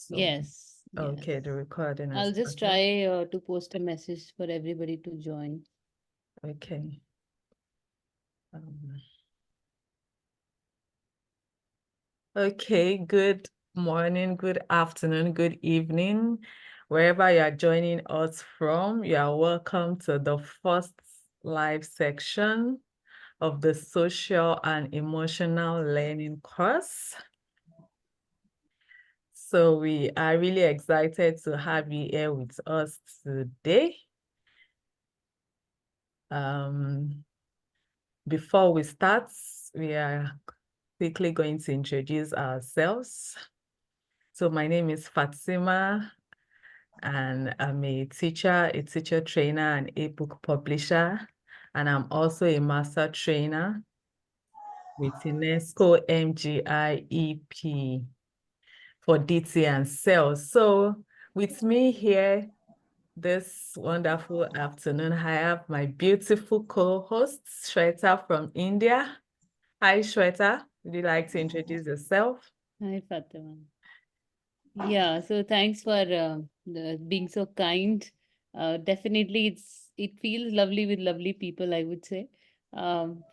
So, Yes, okay, yes. the recording I'll is just okay. try to post a message for everybody to join. Okay. Um, okay, good morning, good afternoon, good evening. Wherever you are joining us from, you are welcome to the first live section of the Social and Emotional Learning course. So we are really excited to have you here with us today. Before we start, we are quickly going to introduce ourselves. So my name is Fatima, and I'm a teacher trainer, and ebook publisher, and I'm also a master trainer with UNESCO MGIEP for DT and sales. So with me here this wonderful afternoon, I have my beautiful co-host, Shweta from India. Hi, Shweta. Would you like to introduce yourself? Hi, Fatima. Yeah, so thanks for being so kind. Definitely, it feels lovely with lovely people, I would say. Um,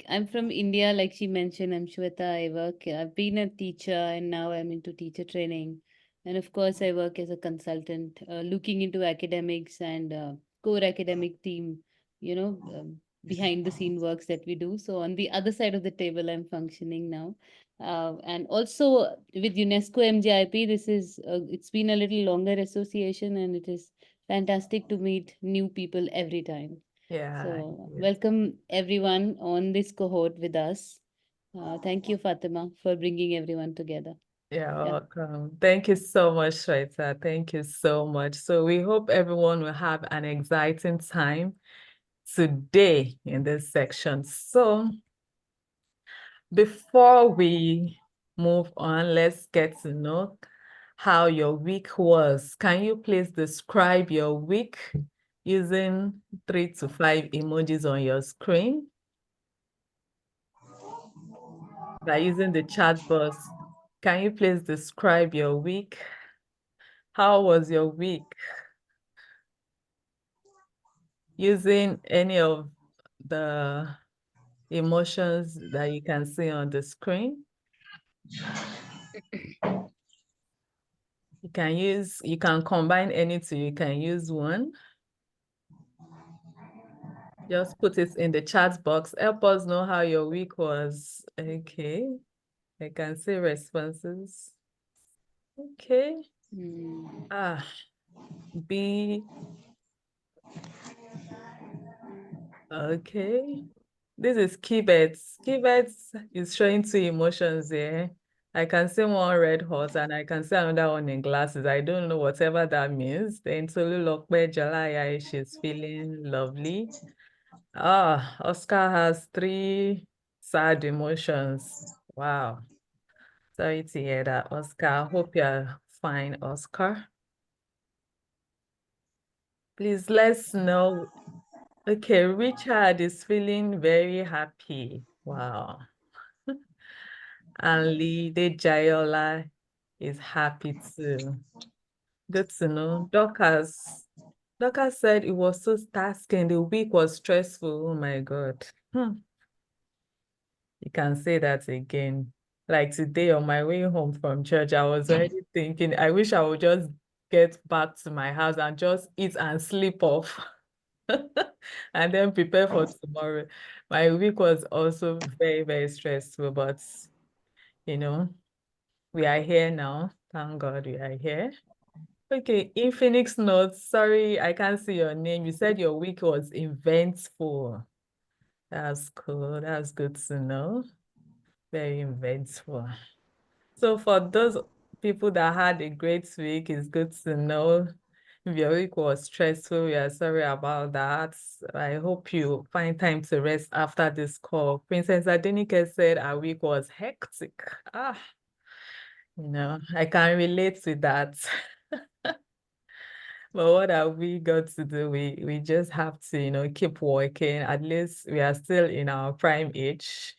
I'm from India, like she mentioned. I'm Shweta. I've been a teacher, and now I'm into teacher training. And of course, I work as a consultant, looking into academics and core academic team, you know, behind the scene works that we do. So on the other side of the table, I'm functioning now. And also with UNESCO MGIP, it's been a little longer association, and it is fantastic to meet new people every time. Yeah, So yes. welcome everyone on this cohort with us. Thank you, Fatima, for bringing everyone together. Yeah, Yeah. welcome. Thank you so much, Shweta. Thank you so much. So we hope everyone will have an exciting time today in this section. So before we move on, let's get to know how your week was. Can you please describe your week using 3 to 5 emojis on your screen by using the chat box? Can you please describe your week? How was your week using any of the emotions that you can see on the screen? You can combine any two, you can use one. Just put it in the chat box. Help us know how your week was. Okay, I can see responses. Okay. Mm. Ah, B. Okay. This is Kibet. Kibet is showing 2 emotions here. I can see one red horse and I can see another one in glasses. I don't know whatever that means. Then Tolu Lokpe Jalaya, she's feeling lovely. Ah, Oscar has 3 sad emotions. Wow. Sorry to hear that, Oscar. Hope you're fine, Oscar. Please let's know. Okay, Richard is feeling very happy. Wow. And Lide Jayola is happy too. Good to know. Dorcas said it was so tasking. The week was stressful. Oh my God. You can say that again. Like today on my way home from church, I was already thinking, I wish I would just get back to my house and just eat and sleep off and then prepare for tomorrow. My week was also very, very stressful, but you know, we are here now. Thank God we are here. Okay, Infinix Notes, sorry, I can't see your name. You said your week was eventful. That's cool. That's good to know. Very eventful. So for those people that had a great week, it's good to know. If your week was stressful, we are sorry about that. I hope you find time to rest after this call. Princess Adenike said our week was hectic. I can relate to that. But what have we got to do? We just have to, keep working. At least we are still in our prime age.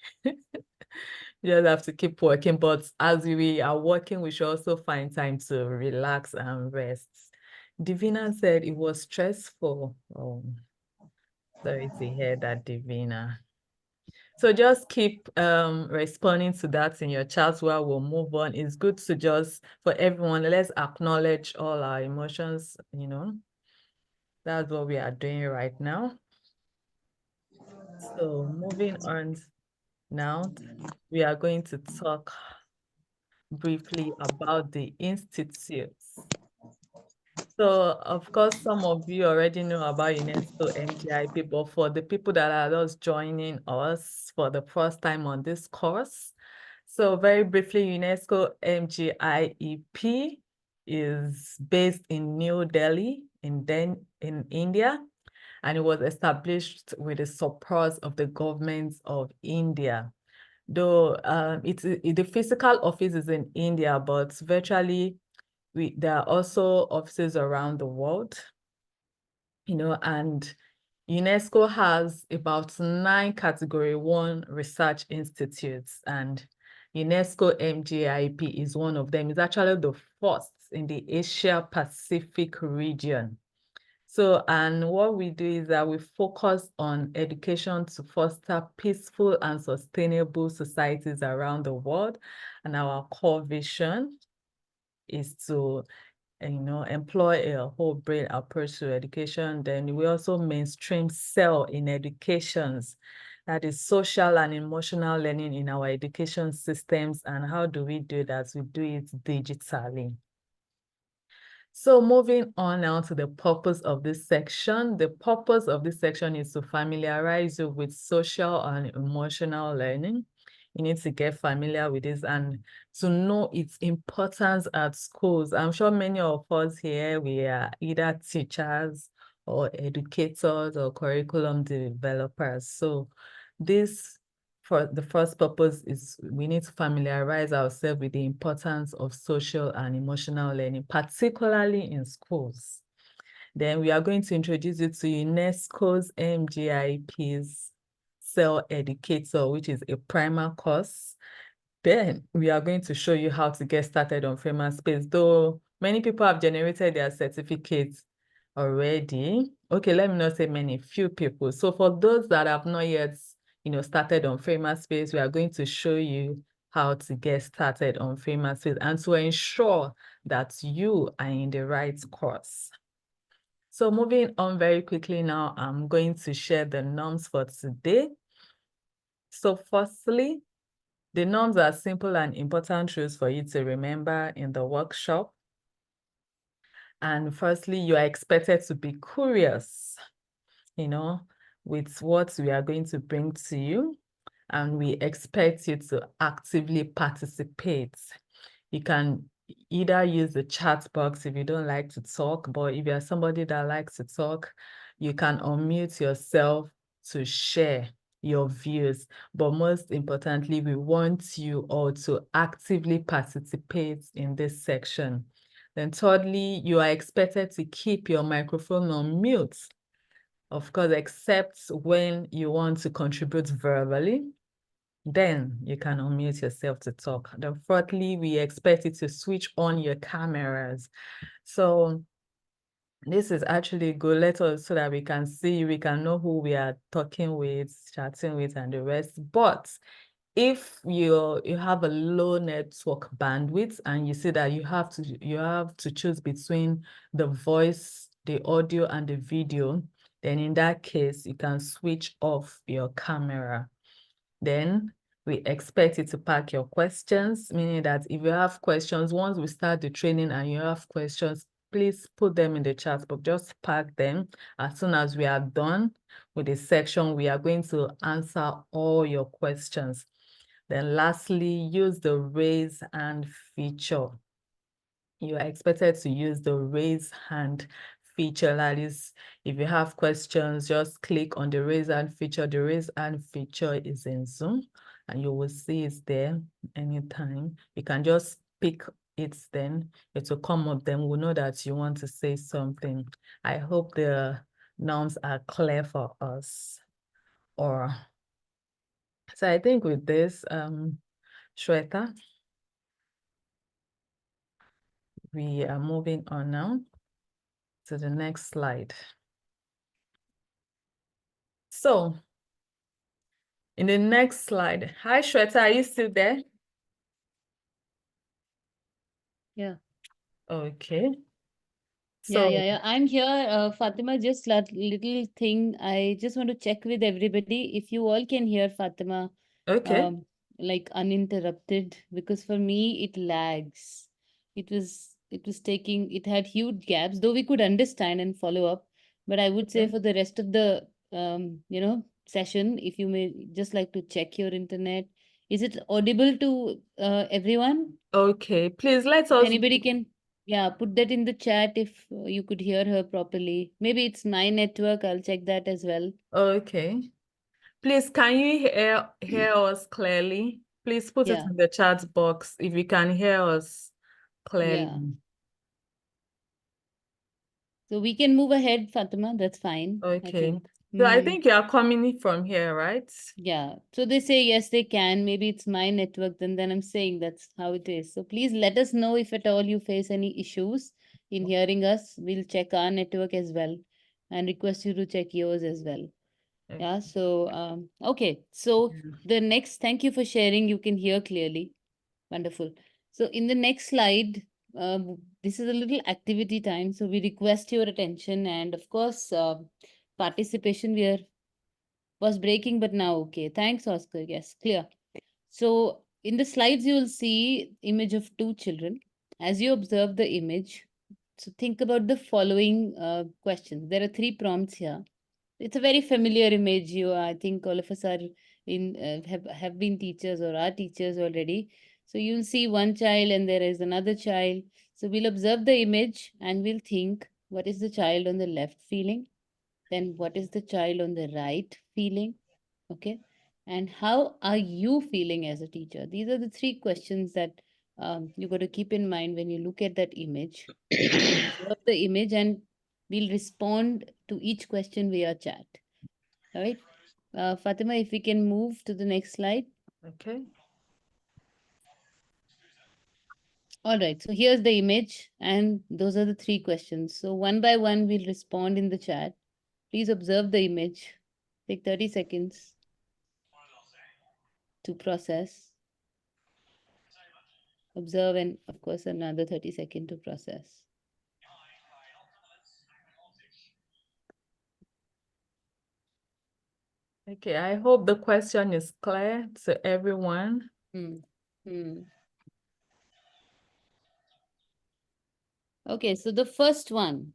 You just have to keep working. But as we are working, we should also find time to relax and rest. Divina said it was stressful. Oh, sorry to hear that, Divina. So just keep responding to that in your chat while we'll move on. It's good to just, for everyone, let's acknowledge all our emotions, you know. That's what we are doing right now. So moving on now, we are going to talk briefly about the institutes. So, of course, some of you already know about UNESCO MGIP, but for the people that are just joining us for the first time on this course, so very briefly, UNESCO MGIEP is based in New Delhi in India, and it was established with the support of the government of India. Though the physical office is in India, but virtually there are also offices around the world, you know, and UNESCO has about 9 Category 1 research institutes, and UNESCO MGIP is one of them. It's actually the first in the Asia Pacific region. So, and what we do is that we focus on education to foster peaceful and sustainable societies around the world. And our core vision is to, you know, employ a whole brain approach to education. Then we also mainstream SEL in educations. That is social and emotional learning in our education systems. And how do we do that? We do it digitally. So moving on now to the purpose of this section. The purpose of this section is to familiarize you with social and emotional learning. You need to get familiar with this and to know its importance at schools. I'm sure many of us here, we are either teachers or educators or curriculum developers. So this, for the first purpose, is we need to familiarize ourselves with the importance of social and emotional learning, particularly in schools. Then we are going to introduce you to UNESCO's MGIP's SEL Educator, which is a primer course. Then we are going to show you how to get started on frame and space, though many people have generated their certificates already. Okay, let me not say many, few people. So for those that have not yet, you know, started on frame and space, we are going to show you how to get started on frame and space and to ensure that you are in the right course. So moving on very quickly now, I'm going to share the norms for today. So firstly, the norms are simple and important truths for you to remember in the workshop. And firstly, you are expected to be curious, you know, with what we are going to bring to you. And we expect you to actively participate. You can either use the chat box if you don't like to talk, but if you're somebody that likes to talk, you can unmute yourself to share your views. But most importantly, we want you all to actively participate in this section. Then thirdly, you are expected to keep your microphone on mute, of course, except when you want to contribute verbally. Then you can unmute yourself to talk. Then fourthly, we expect you to switch on your cameras. So this is actually good. Let us, so that we can see, we can know who we are talking with, chatting with, and the rest. But if you have a low network bandwidth and you see that you have to choose between the voice, the audio, and the video, then in that case, you can switch off your camera. Then we expect you to pack your questions, meaning that if you have questions, once we start the training and you have questions, please put them in the chat box. Just pack them. As soon as we are done with this section, we are going to answer all your questions. Then lastly, use the raise hand feature. You are expected to use the raise hand feature. That is, if you have questions, just click on the raise hand feature. The raise hand feature is in Zoom and you will see it there anytime. You can just pick it, then it will come up. Then we'll know that you want to say something. I hope the norms are clear for us. So I think with this, Shweta. We are moving on now to the next slide. So in the next slide, hi Shweta, are you still there? Yeah. Okay. Yeah. I'm here. Fatima, just little thing. I just want to check with everybody if you all can hear Fatima, Okay. um, like uninterrupted, because for me it lags. It was taking, it had huge gaps, though we could understand and follow up. But I would say Okay. for the rest of the session, if you may just like to check your internet, is it audible to everyone? Okay. Please let If us. anybody can, yeah, put that in the chat if you could hear her properly. Maybe it's my network. I'll check that as well. Okay. Please, can you hear us clearly? Please put it Yeah, in the chat box if you can hear us yeah. clearly. So we can move ahead, Fatima. That's fine, I Okay. think. So I Hmm. think you are coming in from here, right? Yeah. So they say yes, they can. Maybe it's my network. Then I'm saying that's how it is. So please let us know if at all you face any issues in hearing us. We'll check our network as well and request you to check yours as well. Yeah, Okay. so okay. So Yeah. the next, thank you for sharing. You can hear clearly. Wonderful. So in the next slide, this is a little activity time. So we request your attention and of course participation. We are was breaking, but now okay. Thanks, Oscar. Yes, clear. So in the slides, you will see image of two children. As you observe the image, so think about the following questions. There are three prompts here. It's a very familiar image. I think all of us are in have been teachers or are teachers already. So you'll see one child and there is another child. So we'll observe the image and we'll think, what is the child on the left feeling? Then what is the child on the right feeling? Okay. And how are you feeling as a teacher? These are the three questions that you got to keep in mind when you look at that image. We'll observe the image and we'll respond to each question via chat. All right. Fatima, if we can move to the next slide. Okay. All right. So here's the image, and those are the three questions. So one by one, we'll respond in the chat. Please observe the image. Take 30 seconds to process, observe, and of course, another 30-second to process. Okay. I hope the question is clear to everyone. Hmm. Hmm. Okay. So the first one.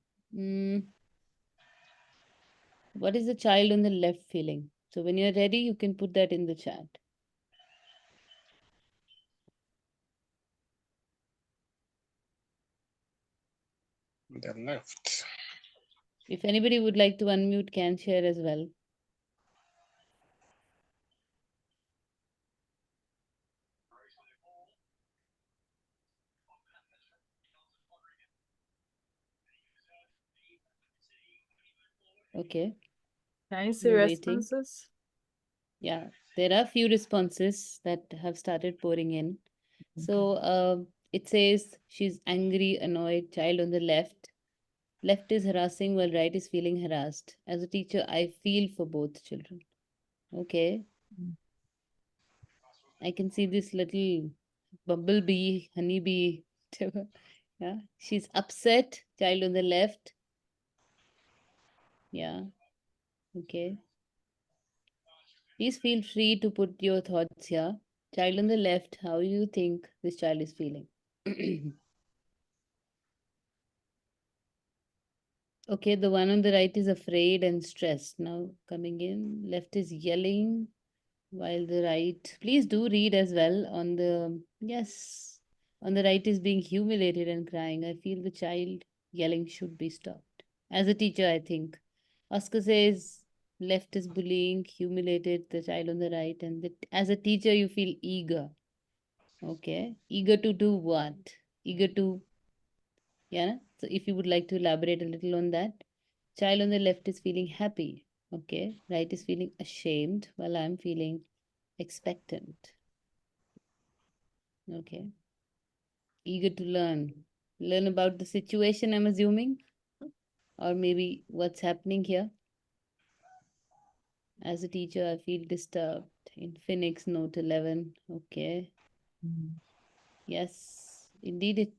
What is the child on the left feeling? So when you're ready, you can put that in the chat. The left. If anybody would like to unmute, can share as well. Okay. Can you see We're waiting. responses? Yeah, there are few responses that have started pouring in. Okay. So it says she's angry, annoyed, child on the left. Left is harassing while right is feeling harassed. As a teacher, I feel for both children. Okay. I can see this little bumblebee, honeybee. Whatever. Yeah. She's upset, child on the left. Yeah. Okay. Please feel free to put your thoughts here. Child on the left, how you think this child is feeling? Okay, the one on the right is afraid and stressed. Now coming in, left is yelling, while the right, please do read as well. On the, yes, on the right is being humiliated and crying. I feel the child yelling should be stopped. As a teacher, I think. Oscar says left is bullying, humiliated the child on the right, and as a teacher, you feel eager. Okay, eager to do what? Eager to, yeah. So if you would like to elaborate a little on that. Child on the left is feeling happy. Okay. Right is feeling ashamed while I'm feeling expectant. Okay. Eager to learn. Learn about the situation, I'm assuming, or maybe what's happening here. As a teacher, I feel disturbed. In Phoenix, note 11. Okay. Yes, indeed,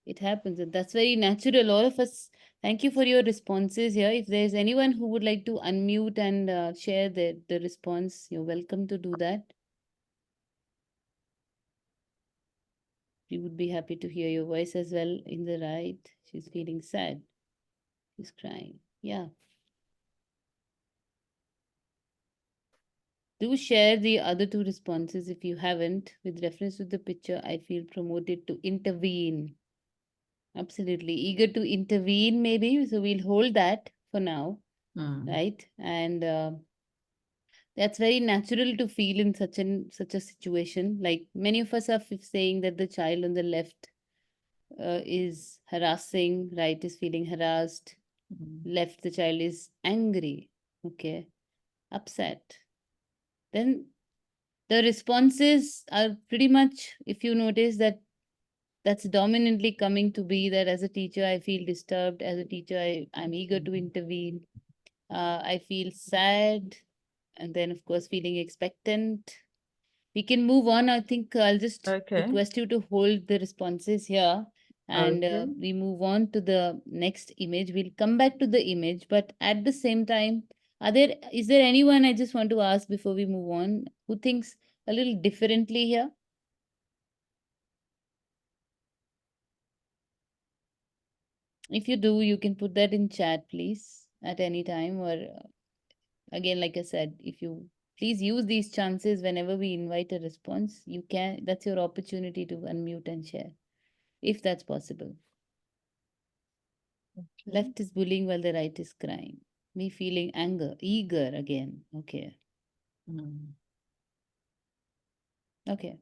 it happens, and that's very natural. All of us. Thank you for your responses here. If there's anyone who would like to unmute and share the response, you're welcome to do that. We would be happy to hear your voice as well. In the right, she's feeling sad. She's crying. Yeah. Do share the other two responses if you haven't. With reference to the picture, I feel promoted to intervene. Absolutely. Eager to intervene, maybe. So we'll hold that for now, right? And that's very natural to feel in such a situation. Like many of us are saying that the child on the left is harassing, right? Is feeling harassed. Left, the child is angry. Okay, upset. Then the responses are pretty much, if you notice that that's dominantly coming to be that as a teacher I feel disturbed, as a teacher I'm eager to intervene, I feel sad, and then of course feeling expectant. We can move on. I think I'll just request you to hold the responses here, and we move on to the next image. We'll come back to the image, but at the same time, is there anyone, I just want to ask before we move on, who thinks a little differently here? If you do, you can put that in chat, please, at any time. Or again, like I said, if you please use these chances whenever we invite a response, you can, that's your opportunity to unmute and share, if that's possible. Left is bullying while the right is crying. Me feeling eager again. Okay. Okay.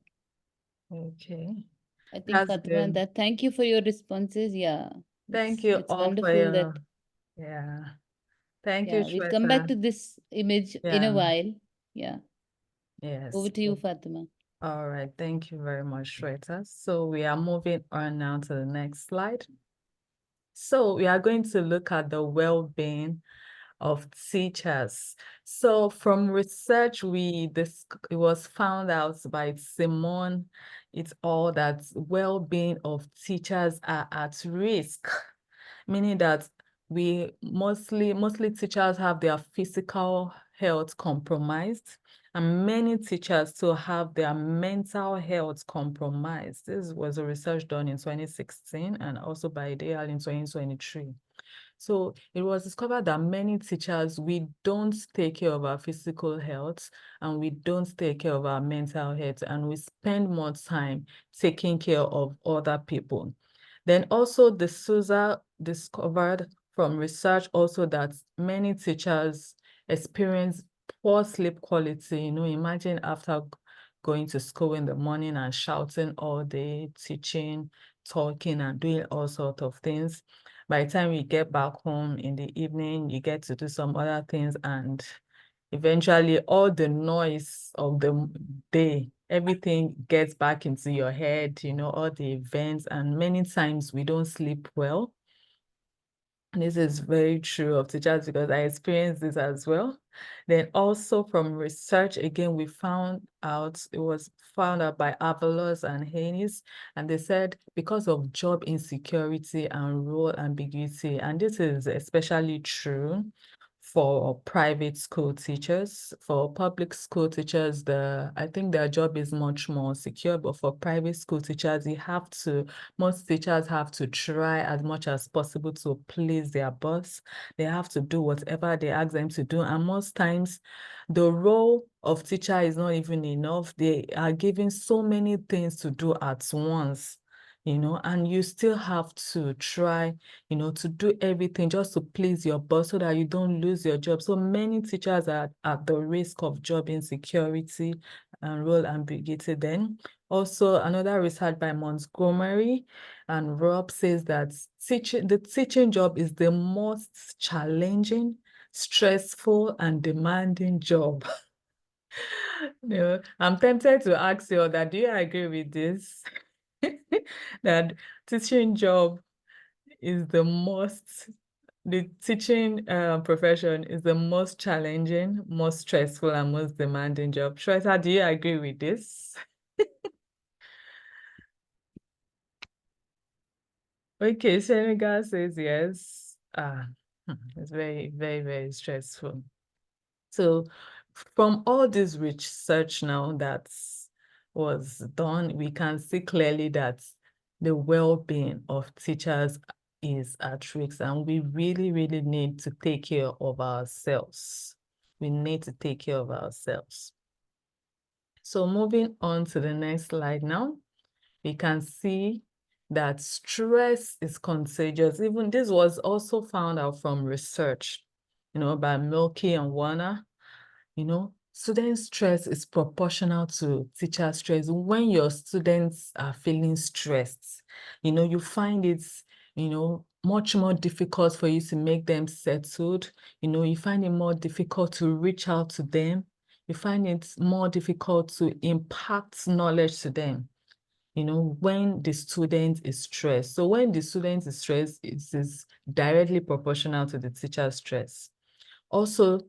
Okay. I think That's Fatima, good. that thank you for your responses. Yeah. Thank you It's all for wonderful your, that yeah. Thank you, yeah, we'll come back Shweta. to this image in Yeah. a while. Yeah. Yes. Over to you, Fatima. All right. Thank you very much, Shweta. So we are moving on now to the next slide. So we are going to look at the well-being of teachers. So from research, it was found out by Simone et al. That well-being of teachers are at risk, meaning that mostly teachers have their physical health compromised, and many teachers still have their mental health compromised. This was a research done in 2016 and also by Dale in 2023. So it was discovered that many teachers, we don't take care of our physical health and we don't take care of our mental health, and we spend more time taking care of other people. Then also the SUSA discovered from research also that many teachers experience poor sleep quality. Imagine after going to school in the morning and shouting all day, teaching, talking, and doing all sorts of things. By the time you get back home in the evening, you get to do some other things, and eventually all the noise of the day, everything gets back into your head, all the events, and many times we don't sleep well. This is very true of teachers because I experienced this as well. Then also from research, again, it was found out by Avalos and Haynes, and they said because of job insecurity and role ambiguity, and this is especially true for private school teachers. For public school teachers, I think their job is much more secure, but for private school teachers, most teachers have to try as much as possible to please their boss. They have to do whatever they ask them to do, and most times the role of teacher is not even enough. They are given so many things to do at once, and you still have to try, to do everything just to please your boss so that you don't lose your job. So many teachers are at the risk of job insecurity and role ambiguity. Then also another research by Montgomery and Rob says that the teaching job is the most challenging, stressful, and demanding job. No, I'm tempted to ask you that, do you agree with this? That teaching job is the teaching profession is the most challenging, most stressful, and most demanding job. Shweta, do you agree with this? Okay, Senegal says yes. It's very, very, very stressful. So from all this research now that was done, we can see clearly that the well-being of teachers is at risk, and we really, really need to take care of ourselves. We need to take care of ourselves. So moving on to the next slide now, we can see that stress is contagious. Even this was also found out from research, by Milky and Warner. Student stress is proportional to teacher stress. When your students are feeling stressed, you find it, much more difficult for you to make them settled. You find it more difficult to reach out to them. You find it more difficult to impact knowledge to them, when the student is stressed. So when the student is stressed, it is directly proportional to the teacher's stress. Also,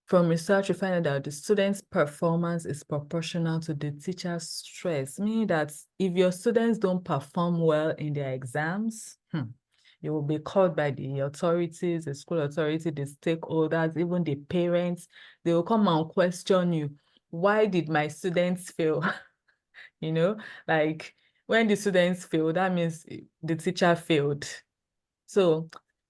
from research, we find out that the student's performance is proportional to the teacher's stress, meaning that if your students don't perform well in their exams, you will be called by the authorities, the school authority, the stakeholders, even the parents. They will come and question you. Why did my students fail? Like when the students fail, that means the teacher failed. So,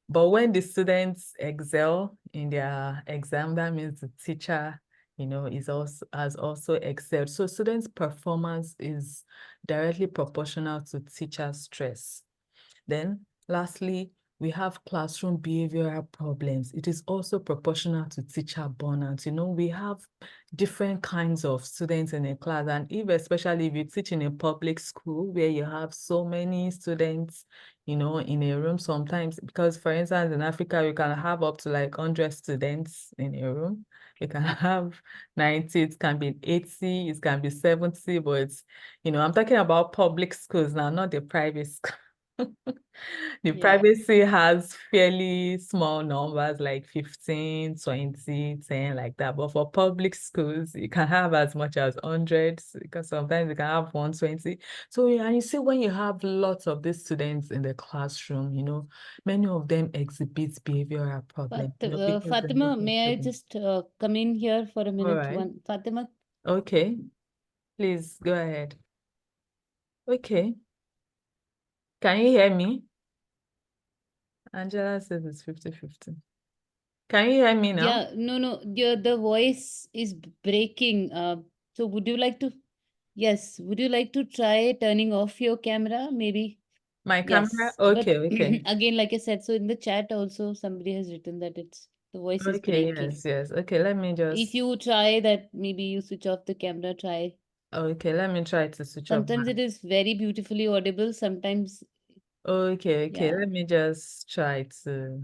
but when the students excel in their exam, that means the teacher, has also excelled. So students' performance is directly proportional to teacher stress. Then lastly, we have classroom behavioral problems. It is also proportional to teacher burnout. We have different kinds of students in a class, and especially if you teach in a public school where you have so many students, in a room sometimes, because for instance, in Africa, you can have up to like 100 students in a room. You can have 90, it can be 80, it can be 70, but it's, I'm talking about public schools now, not the private school. The Yeah. privacy has fairly small numbers like 15, 20, 10, like that. But for public schools, you can have as much as hundreds, because sometimes you can have 120. So, and you see, when you have lots of these students in the classroom, many of them exhibit behavioral problems, because they're Fatima, not may I controlled. just come in here for a All minute? right. Fatima, Okay. Please go ahead. Okay. Can you hear me? Angela says it's 50-50. Can you hear me now? yeah, no, the voice is breaking. So would you like to, yes, would you like to try turning off your camera? Maybe, My camera? yes. But Okay, okay. again, like I said, so in the chat also somebody has written that the voice is Okay, breaking. yes. Okay, let me If just, you try that, maybe you switch off the camera, try. okay, let me try to switch off my, Sometimes it is very beautifully audible. Sometimes, okay, yeah, let me just try to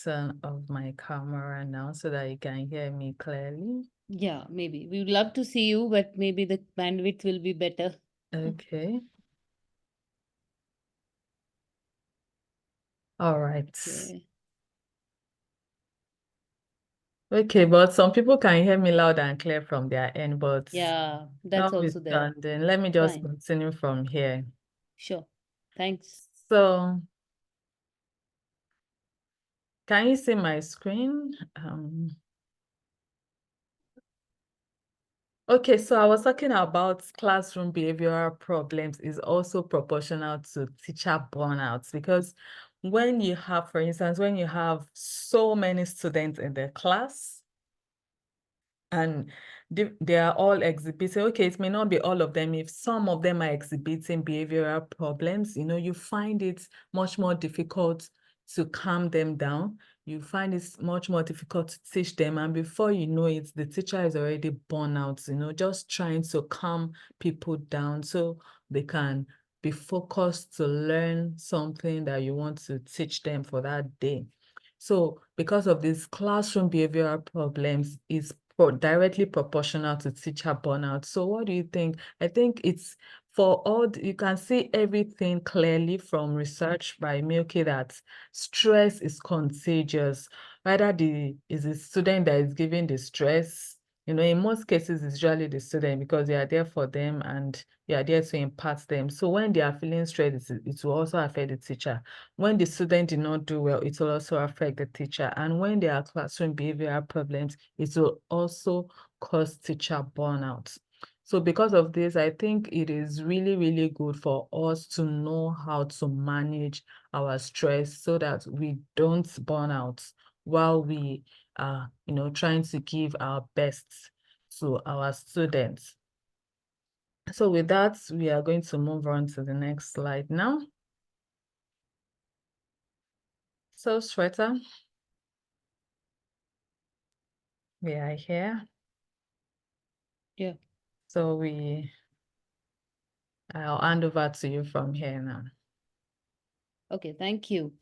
turn off my camera now so that you can hear me clearly. yeah, maybe. We would love to see you, but maybe the bandwidth will be better. Okay. All right. Okay. Okay, but some people can hear me loud and clear from their end, but Yeah, that's also there. notwithstanding, let me just Fine. continue from here. Sure. Thanks. So, can you see my screen? Okay, so I was talking about classroom behavioral problems is also proportional to teacher burnouts, because when you have, for instance, when you have so many students in the class, and they are all exhibiting, okay, it may not be all of them. If some of them are exhibiting behavioral problems, you find it much more difficult to calm them down. You find it's much more difficult to teach them. And before you know it, the teacher is already burnt out, just trying to calm people down so they can be focused to learn something that you want to teach them for that day. So because of these classroom behavioral problems, is directly proportional to teacher burnout. So what do you think? I think it's for all, you can see everything clearly from research by Milky that stress is contagious. Whether is the student that is giving the stress, in most cases, it's usually the student because you are there for them and you are there to impart them. So when they are feeling stressed, it will also affect the teacher. When the student did not do well, it will also affect the teacher. And when there are classroom behavioral problems, it will also cause teacher burnout. So because of this, I think it is really, really good for us to know how to manage our stress so that we don't burn out while we are, trying to give our best to our students. So with that, we are going to move on to the next slide now. So Shweta, we are here. Yeah. So I'll hand over to you from here now. Okay, thank you.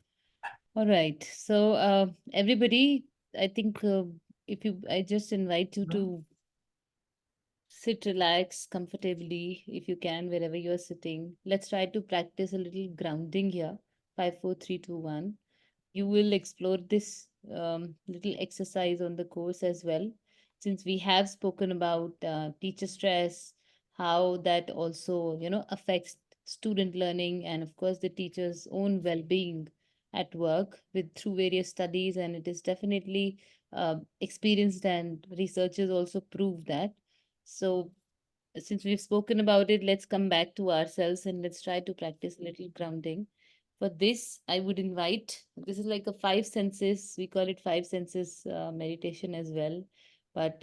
All right. So, everybody, I think I just invite you to sit, relax comfortably if you can, wherever you're sitting. Let's try to practice a little grounding here. 5, 4, 3, 2, 1. You will explore this little exercise on the course as well, since we have spoken about teacher stress, how that also affects student learning, and of course the teacher's own well-being at work with through various studies, and it is definitely experienced, and researchers also prove that. So since we've spoken about it, let's come back to ourselves and let's try to practice a little grounding. For this, I would invite, this is like a five senses, we call it five senses meditation as well. But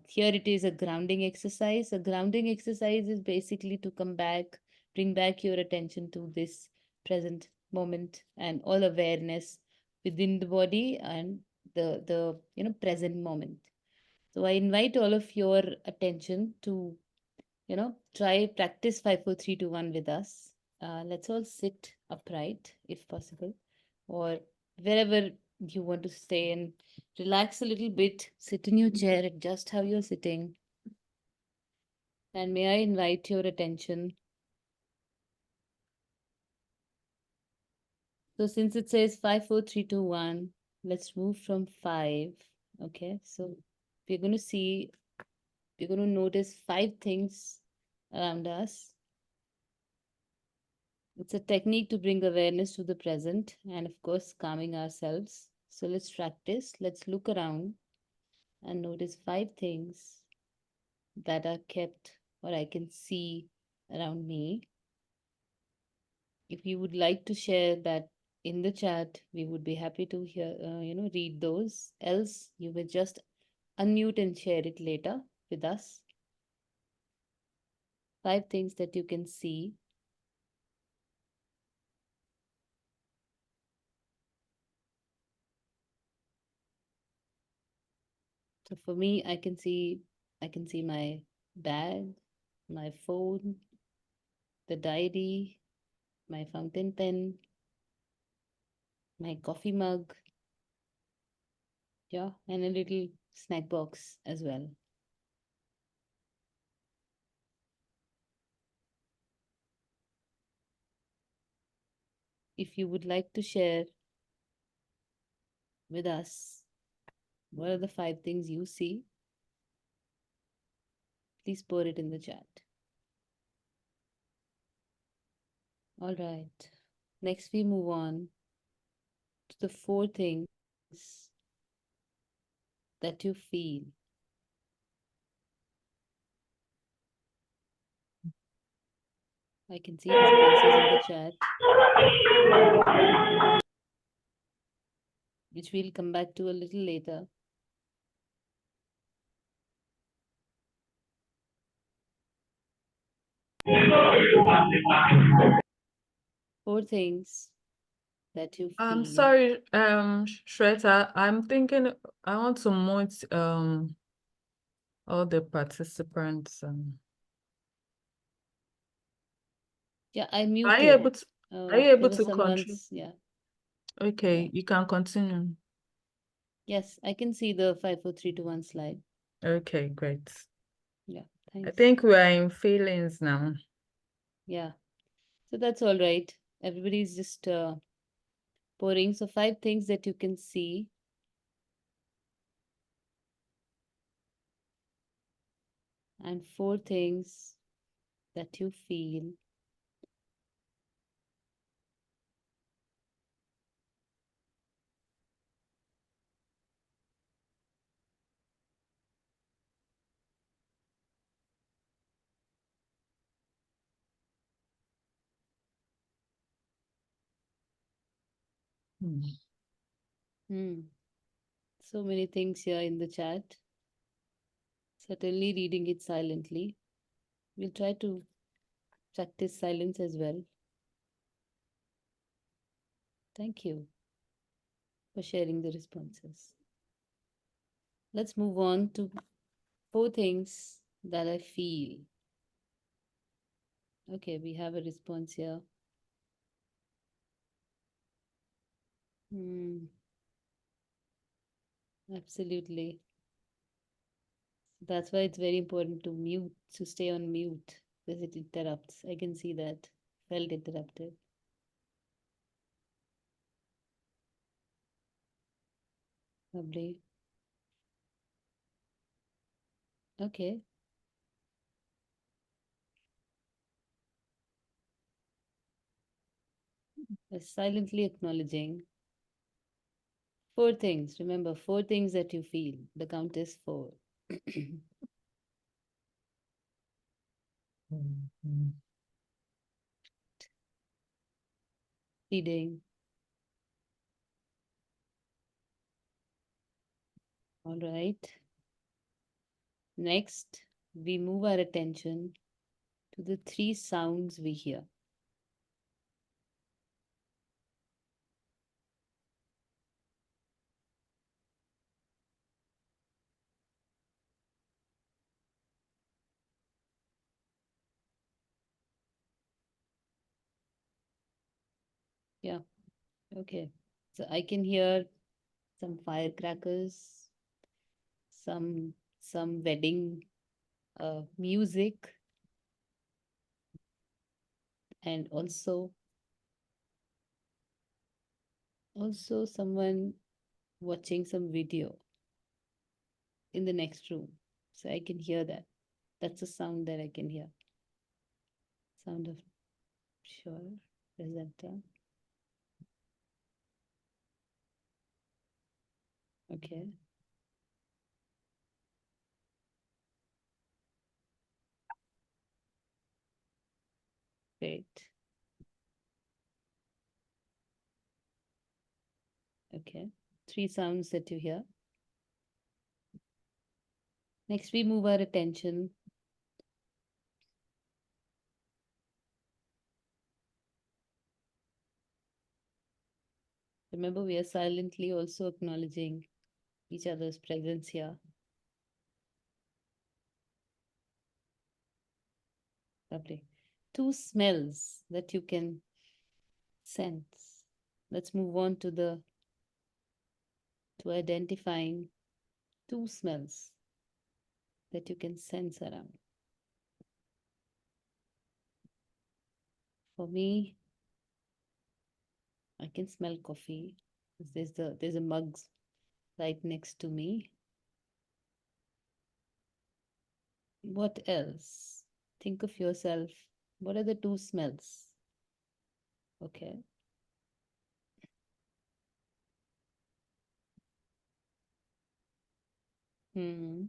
here it is a grounding exercise. A grounding exercise is basically to come back, bring back your attention to this present moment and all awareness within the body and the present moment. So I invite all of your attention to try practice 5, 4, 3, 2, 1 with us. Let's all sit upright if possible, or wherever you want to stay, and relax a little bit. Sit in your chair, adjust how you're sitting. And may I invite your attention. So, since it says 5, 4, 3, 2, 1, let's move from 5. Okay, so we're going to see, we're going to notice 5 things around us. It's a technique to bring awareness to the present and, of course, calming ourselves. So let's practice. Let's look around and notice 5 things that are kept or I can see around me. If you would like to share that in the chat, we would be happy to hear, read those. Else, you may just unmute and share it later with us. 5 things that you can see. So for me, I can see my bag, my phone, the diary, my fountain pen, my coffee mug, yeah, and a little snack box as well. If you would like to share with us what are the 5 things you see, please pour it in the chat. All right. Next, we move on to the 4 things that you feel. I can see responses in the chat, which we'll come back to a little later. Four things that you feel. Sorry, Shweta, I'm thinking I want to mute all the participants. Yeah, I muted. Are you able to control? Yeah. Okay, Yeah. you can continue. Yes, I can see the 5, 4, 3, 2, 1 slide. Okay, great. Yeah, I thanks. think we are in feelings now. Yeah. So that's all right. Everybody's just pouring. So 5 things that you can see. And 4 things that you feel. Hmm. So many things here in the chat. Certainly reading it silently. We'll try to practice silence as well. Thank you for sharing the responses. Let's move on to 4 things that I feel. Okay, we have a response here. Absolutely. That's why it's very important to mute, to stay on mute, because it interrupts. I can see that. Felt interrupted. Lovely. Okay. Silently acknowledging 4 things. Remember, 4 things that you feel. The count is 4. Reading. All right. Next, we move our attention to the 3 sounds we hear. Yeah. Okay. So I can hear some firecrackers, some wedding music, and also someone watching some video in the next room. So I can hear that. That's a sound that I can hear. Sound of sure presenter. Okay. Great. Okay. 3 sounds that you hear. Next, we move our attention. Remember, we are silently also acknowledging each other's presence here. Lovely. 2 smells that you can sense. Let's move on to identifying 2 smells that you can sense around. For me, I can smell coffee. There's a mug right next to me. What else? Think of yourself. What are the 2 smells? Okay. Hmm.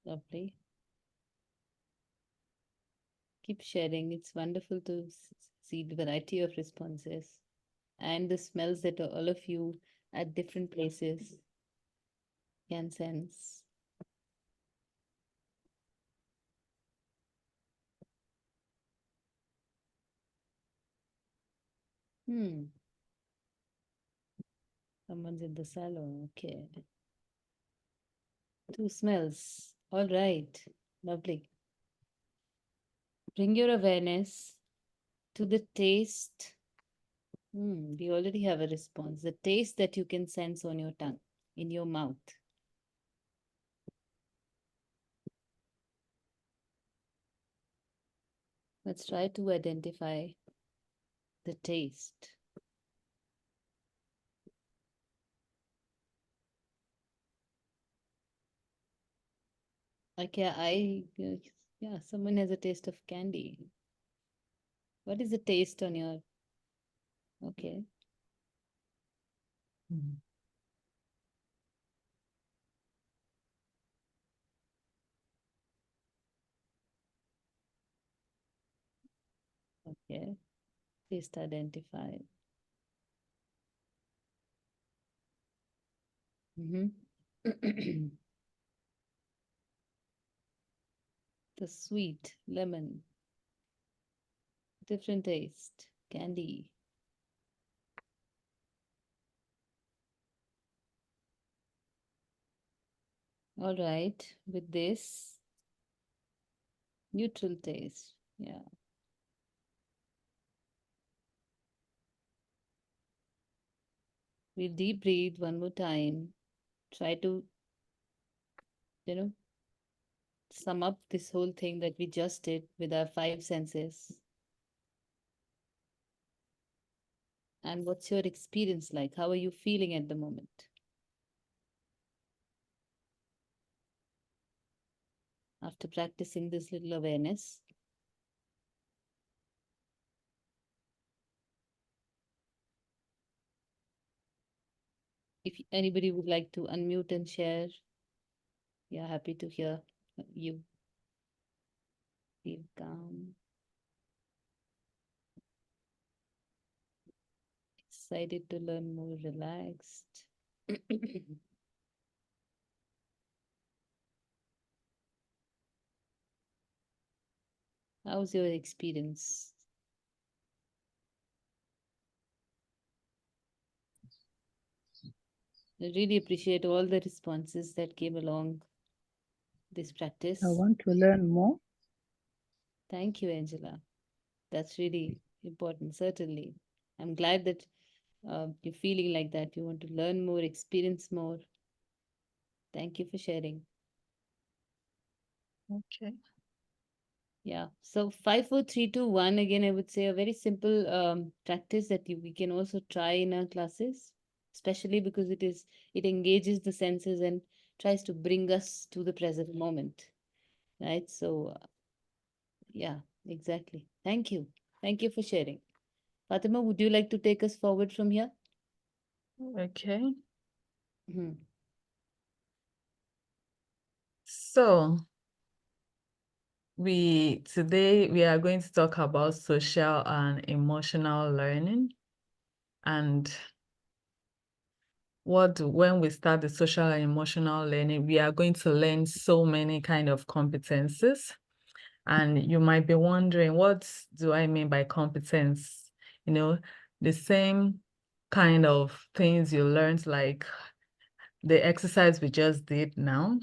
Lovely. Keep sharing. It's wonderful to see the variety of responses and the smells that all of you at different places can sense. Someone's in the salon. Okay. 2 smells. All right. Lovely. Bring your awareness to the taste. We already have a response. The taste that you can sense on your tongue, in your mouth. Let's try to identify the taste. Okay, yeah, someone has a taste of candy. What is the taste on your, okay. Okay, taste identified. The sweet, lemon, different taste, candy. All right, with this, neutral taste, yeah. We'll deep breathe one more time. Try to, sum up this whole thing that we just did with our 5 senses. And what's your experience like? How are you feeling at the moment? After practicing this little awareness. If anybody would like to unmute and share, yeah, happy to hear you. Feel calm. Excited to learn more, relaxed. How's your experience? I really appreciate all the responses that came along this practice. I want to learn more. Thank you, Angela. That's really important, certainly. I'm glad that you're feeling like that. You want to learn more, experience more. Thank you for sharing. Okay. Yeah. So 5, 4, 3, 2, 1. Again, I would say a very simple practice that we can also try in our classes, especially because it engages the senses and tries to bring us to the present moment. Right. So yeah, exactly. Thank you. Thank you for sharing. Fatima, would you like to take us forward from here? Okay. Hmm. So today we are going to talk about social and emotional learning. And when we start the social and emotional learning, we are going to learn so many kind of competencies. And you might be wondering, what do I mean by competence? The same kind of things you learned, like the exercise we just did now,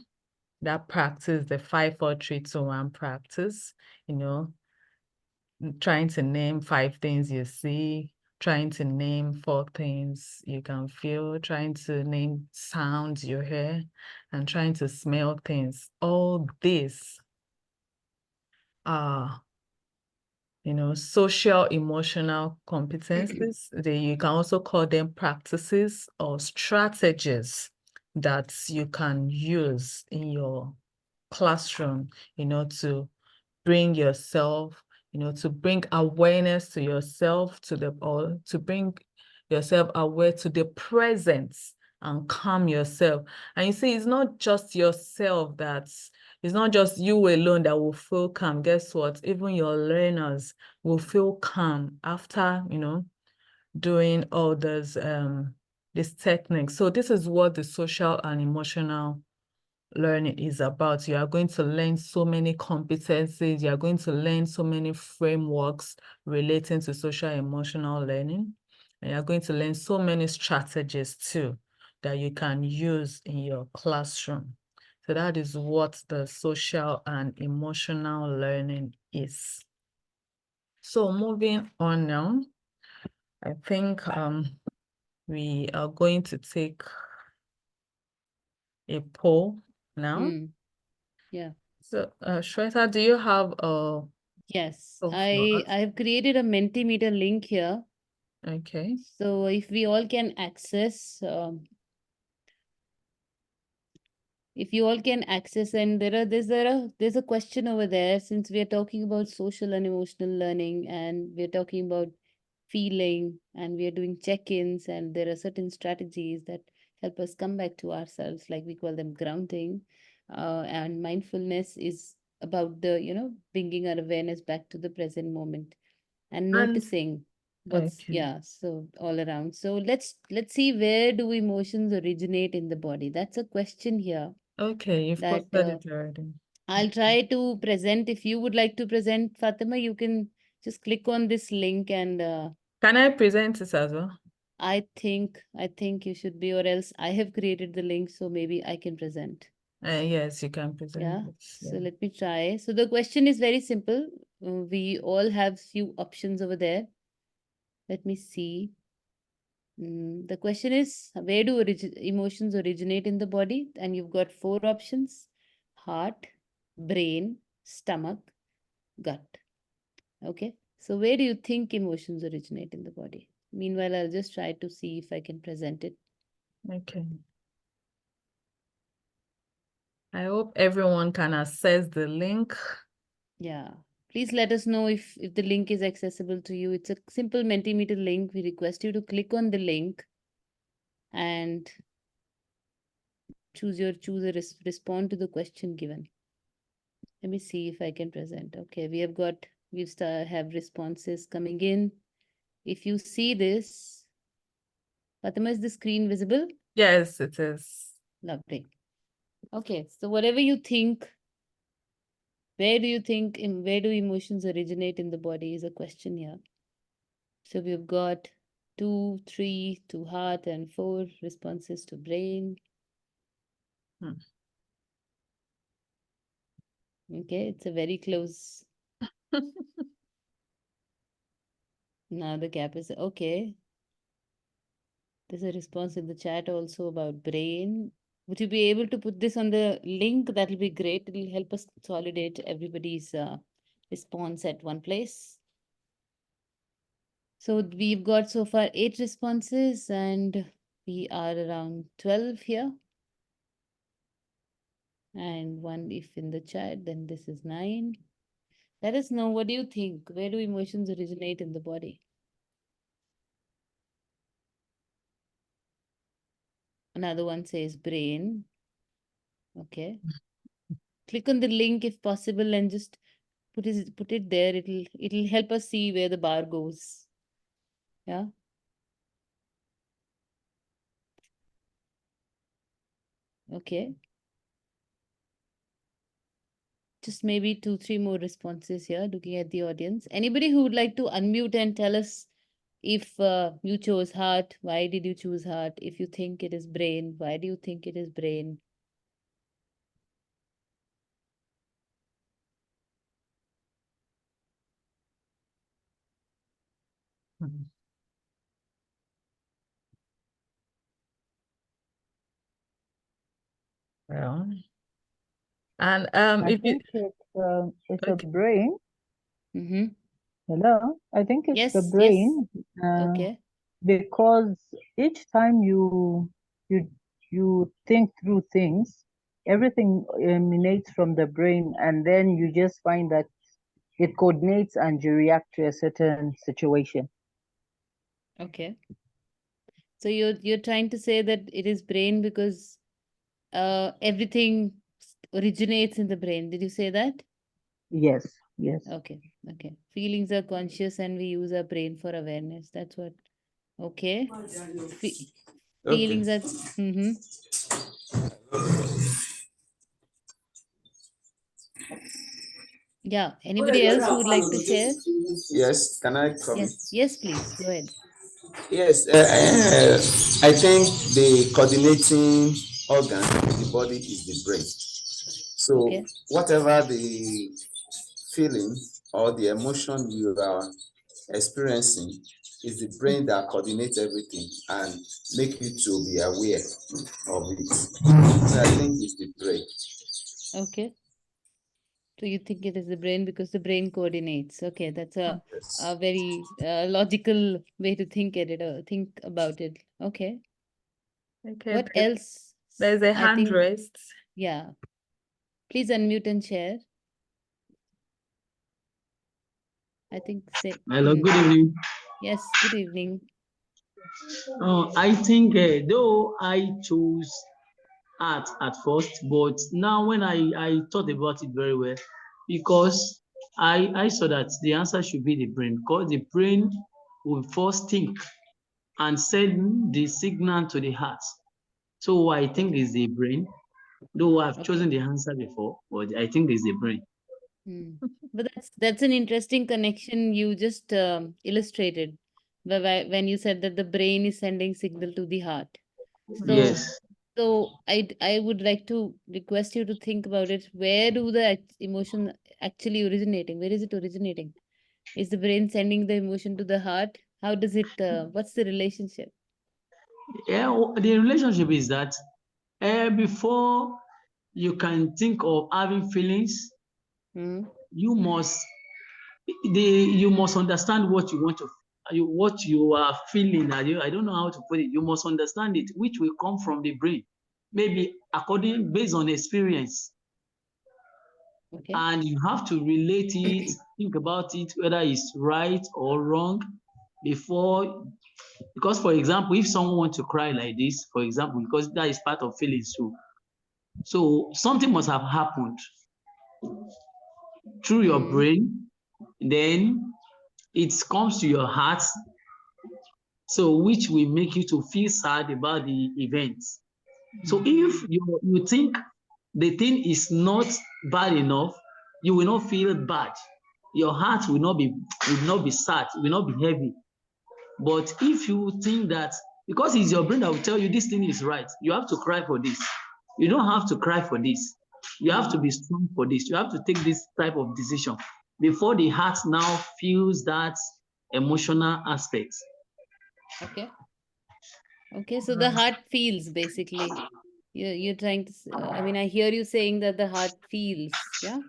that practice, the 5, 4, 3, 2, 1 practice, trying to name 5 things you see, trying to name 4 things you can feel, trying to name sounds you hear, and trying to smell things. All these are, social emotional competencies. You can also call them practices or strategies that you can use in your classroom, to bring yourself, to bring awareness to yourself, to bring yourself aware to the present and calm yourself. And you see, it's not just yourself it's not just you alone that will feel calm. Guess what? Even your learners will feel calm after, doing all these techniques. So this is what the social and emotional learning is about. You are going to learn so many competencies. You are going to learn so many frameworks relating to social emotional learning. And you are going to learn so many strategies too that you can use in your classroom. So that is what the social and emotional learning is. So moving on now, I think we are going to take a poll now. Yeah. So Shweta, do you have a Yes, poll for I us? have created a Mentimeter link here. Okay. So if we all can access, if you all can access, and there's a question over there, since we are talking about social and emotional learning, and we're talking about feeling, and we are doing check-ins, and there are certain strategies that help us come back to ourselves, like we call them grounding, and mindfulness is about the bringing our awareness back to the present moment and And noticing what's, okay. yeah, so all around. So let's see, where do emotions originate in the body? That's a question here Okay, you've that posted it already. I'll try to present. If you would like to present, Fatima, you can just click on this link, and Can I present it as well? I think you should be, or else I have created the link, so maybe I can present. Yes, you can present Yeah. it. So Yeah. let me try. So the question is very simple. We all have few options over there. Let me see. The question is, where do emotions originate in the body? And you've got four options: heart, brain, stomach, gut. Okay. So where do you think emotions originate in the body? Meanwhile, I'll just try to see if I can present it. Okay. I hope everyone can access the link. Yeah. Please let us know if the link is accessible to you. It's a simple Mentimeter link. We request you to click on the link and respond to the question given. Let me see if I can present. Okay, have responses coming in. If you see this, Fatima, is the screen visible? Yes, it is. Lovely. Okay, so whatever you think, where do emotions originate in the body is a question here. So we've got 2, 3 to heart and 4 responses to brain. Hmm. Okay, it's a very close. Now the gap is okay. There's a response in the chat also about brain. Would you be able to put this on the link? That'll be great. It'll help us consolidate everybody's response at one place. So we've got so far 8 responses, and we are around 12 here. And one if in the chat, then this is 9. Let us know, what do you think? Where do emotions originate in the body? Another one says brain. Okay. Click on the link if possible and just put it there. It'll help us see where the bar goes. Yeah. Okay. Just maybe 2, 3 more responses here, looking at the audience. Anybody who would like to unmute and tell us if you chose heart, why did you choose heart? If you think it is brain, why do you think it is brain? Hmm. Well, and I if you think it's a okay. brain. Mm-hmm. Hello, I think it's the Yes, yes. brain Okay. because each time you you think through things, everything emanates from the brain, and then you just find that it coordinates and you react to a certain situation. Okay. So you're trying to say that it is brain because everything originates in the brain. Did you say that? Yes, yes. Okay. Okay. Feelings are conscious and we use our brain for awareness. That's what. Okay. Fe Okay. feelings are. Mm-hmm. Yeah. Anybody else who would like to share? Yes, can I come? Yes. Yes, please. Go ahead. Yes, I think the coordinating organ in the body is the brain. So Okay. whatever the feeling or the emotion you are experiencing, is the brain that coordinates everything and make you to be aware of it. So I think it's the brain. Okay. So you think it is the brain because the brain coordinates. Okay, that's a Yes. very logical way to think at it, think about it. Okay. Okay, What else? there's a I hand think, raised. yeah. Please unmute and share. I think say. Hello, good evening. Yes, good evening. I think though I chose art at first, but now when I thought about it very well, because I saw that the answer should be the brain, because the brain will first think and send the signal to the heart. So I think Okay. it's the brain, though I've Okay. chosen the answer before, but I think it's the brain. Hmm. But that's an interesting connection you just illustrated when you said that the brain is sending signal to the heart. So Yes. I would like to request you to think about it. Where do the emotion actually originating? Where is it originating? Is the brain sending the emotion to the heart? How does it? What's the relationship? Yeah, the relationship is that before you can think of having feelings, Hmm. you must you must understand what you want to what you are feeling. I don't know how to put it. You must understand it, which will come from the brain, maybe according based on experience, Okay. and you have to relate it, think about it, whether it's right or wrong before. Because, for example, if someone wants to cry like this, for example, because that is part of feelings too, so something must have happened through your Hmm. brain, then it comes to your heart, so which will make you to feel sad about the event. So if you think the thing is not bad enough, you will not feel bad. Your heart will not be sad, will not be heavy. But if you think that, because it's your brain that will tell you this thing is right, you have to cry for this. You don't have to cry for this. You have to be strong for this. You have to take this type of decision before the heart now feels that emotional aspect. Okay. Okay. So the heart feels basically. You're trying to. I mean, I hear you saying that the heart feels. Yeah.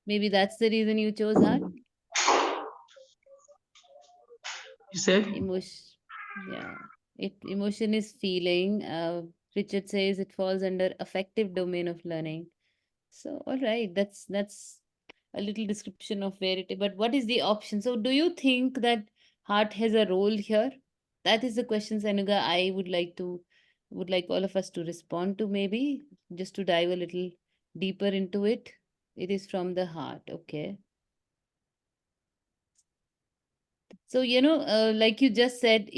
Maybe that's the reason you chose heart. You said? Emotion. Yeah. Emotion is feeling. Richard says it falls under affective domain of learning. So all right, that's a little description of where it is. But what is the option? So do you think that heart has a role here? That is the question, Sanuga. I would like all of us to respond to, maybe just to dive a little deeper into it. It is from the heart. Okay. So, like you just said,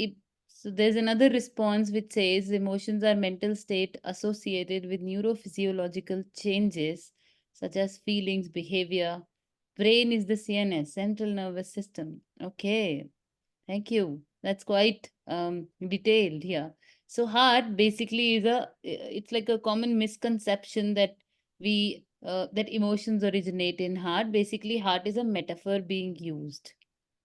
so there's another response which says emotions are mental state associated with neurophysiological changes such as feelings, behavior. Brain is the CNS, central nervous system. Okay, thank you. That's quite detailed here. So, heart basically is it's like a common misconception that that emotions originate in heart. Basically, heart is a metaphor being used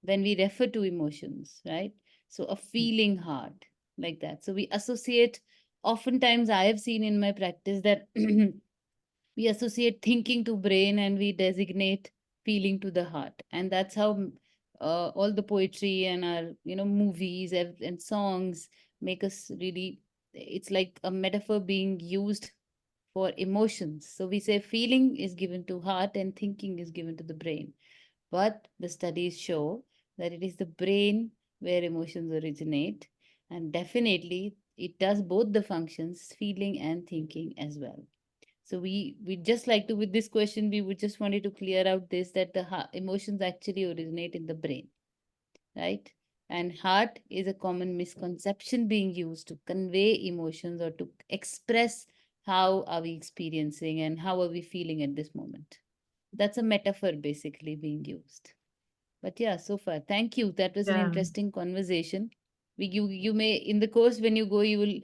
when we refer to emotions, right? So a feeling heart, like that. So we associate, oftentimes I have seen in my practice that we associate thinking to brain and we designate feeling to the heart. And that's how all the poetry and our, movies and songs make us really, it's like a metaphor being used for emotions. So we say feeling is given to heart and thinking is given to the brain, but the studies show that it is the brain where emotions originate, and definitely it does both the functions, feeling and thinking as well. So we just like to, with this question, we would just wanted to clear out this, that the emotions actually originate in the brain, right? And heart is a common misconception being used to convey emotions or to express how are we experiencing and how are we feeling at this moment. That's a metaphor basically being used. But yeah, so far, thank you. That was an Yeah. interesting conversation. You may, in the course when you go, you will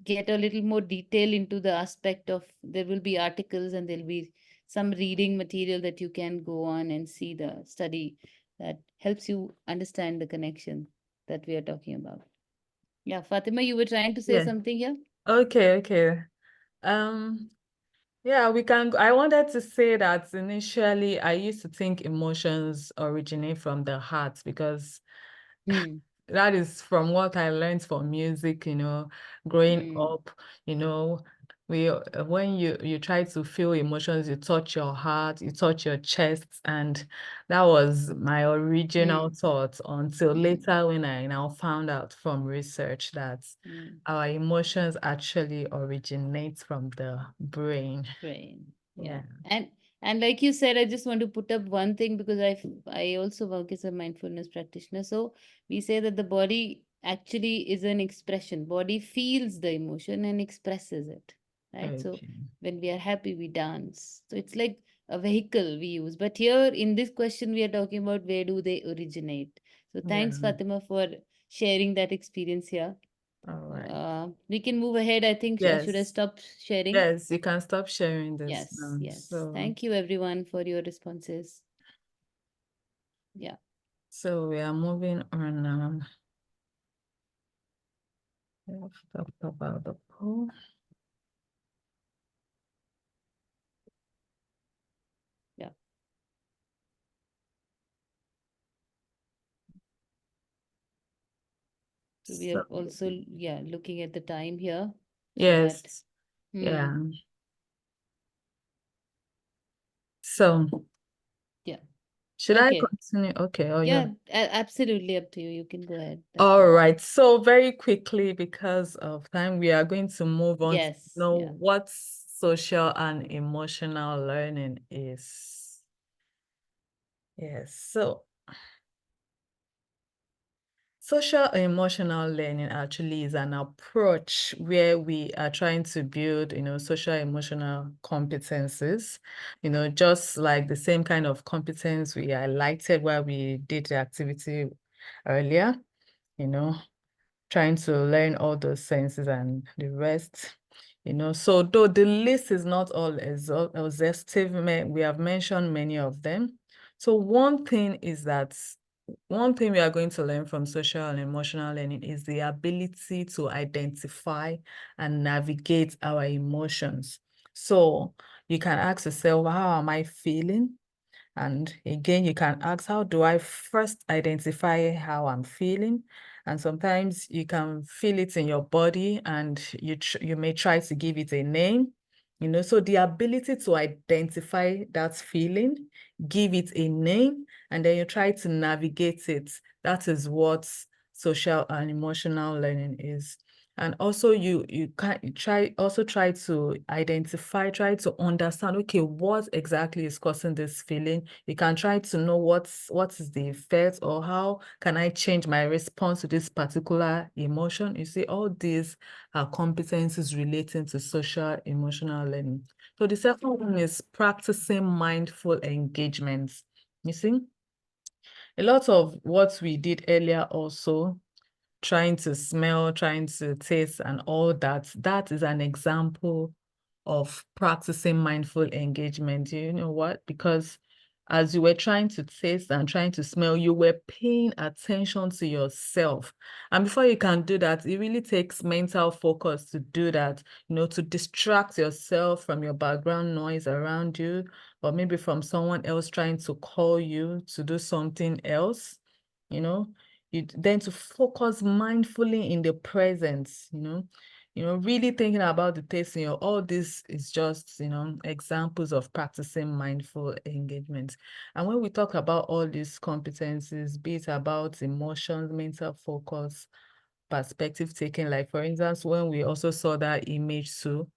get a little more detail into the aspect of, there will be articles and there'll be some reading material that you can go on and see the study that helps you understand the connection that we are talking about. Yeah, Fatima, you were trying to say Yeah. something here? Okay. Yeah, I wanted to say that initially I used to think emotions originate from the heart because that is from what I learned from music, growing up, when you try to feel emotions, you touch your heart, you touch your chest, and that was my original thought until later when I now found out from research that our emotions actually originate from the brain. Yeah. And like you said, I just want to put up one thing because I also work as a mindfulness practitioner. So we say that the body actually is an expression. Body feels the emotion and expresses it. Right. So Okay. when we are happy, we dance. So it's like a vehicle we use. But here in this question, we are talking about where do they originate. So thanks, Yeah. Fatima, for sharing that experience here. All right. We can move ahead. I think should I Yes. stop sharing? Yes, you can stop sharing this Yes, now. yes. So, Thank you everyone for your responses. Yeah. so we are moving on now. We have talked about the poll. Yeah. So we are also looking at the time here. Yes. So that, Yeah. So yeah. should I Okay. continue? Okay. Oh, Yeah, absolutely up to you. You can go ahead. That's all fine. right. So very quickly, because of time, we are going to move on to Yes. know Yeah. what social and emotional learning is. Yes. So social and emotional learning actually is an approach where we are trying to build, social emotional competencies, just like the same kind of competence we highlighted while we did the activity earlier, trying to learn all those senses and the rest. So though the list is not all exhaustive, we have mentioned many of them. So one thing we are going to learn from social and emotional learning is the ability to identify and navigate our emotions. So you can ask yourself, how am I feeling? And again, you can ask, how do I first identify how I'm feeling? And sometimes you can feel it in your body and you may try to give it a name. So the ability to identify that feeling, give it a name, and then you try to navigate it. That is what social and emotional learning is. And also you can try to identify, try to understand, okay, what exactly is causing this feeling. You can try to know what is the effect, or how can I change my response to this particular emotion. You see, all these are competencies relating to social emotional learning. So the second one is practicing mindful engagements. You see, a lot of what we did earlier also, trying to smell, trying to taste, and all that, that is an example of practicing mindful engagement. You know what? Because as you were trying to taste and trying to smell, you were paying attention to yourself. And before you can do that, it really takes mental focus to do that, to distract yourself from your background noise around you, or maybe from someone else trying to call you to do something else, then to focus mindfully in the present, really thinking about the taste in all this is just, examples of practicing mindful engagement. And when we talk about all these competencies, be it about emotions, mental focus, perspective taking, like for instance, when we also saw that image too,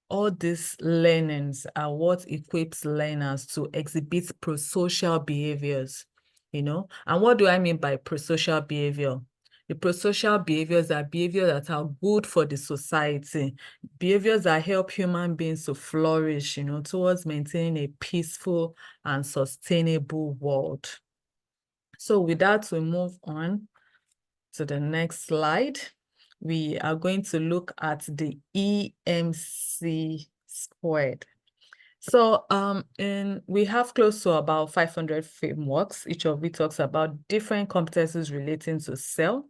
all these learnings are what equips learners to exhibit prosocial behaviors, And what do I mean by prosocial behavior? The prosocial behaviors are behaviors that are good for the society, behaviors that help human beings to flourish, towards maintaining a peaceful and sustainable world. So with that, we move on to the next slide. We are going to look at the EMC squared. So and we have close to about 500 frameworks. Each of it talks about different competencies relating to SEL.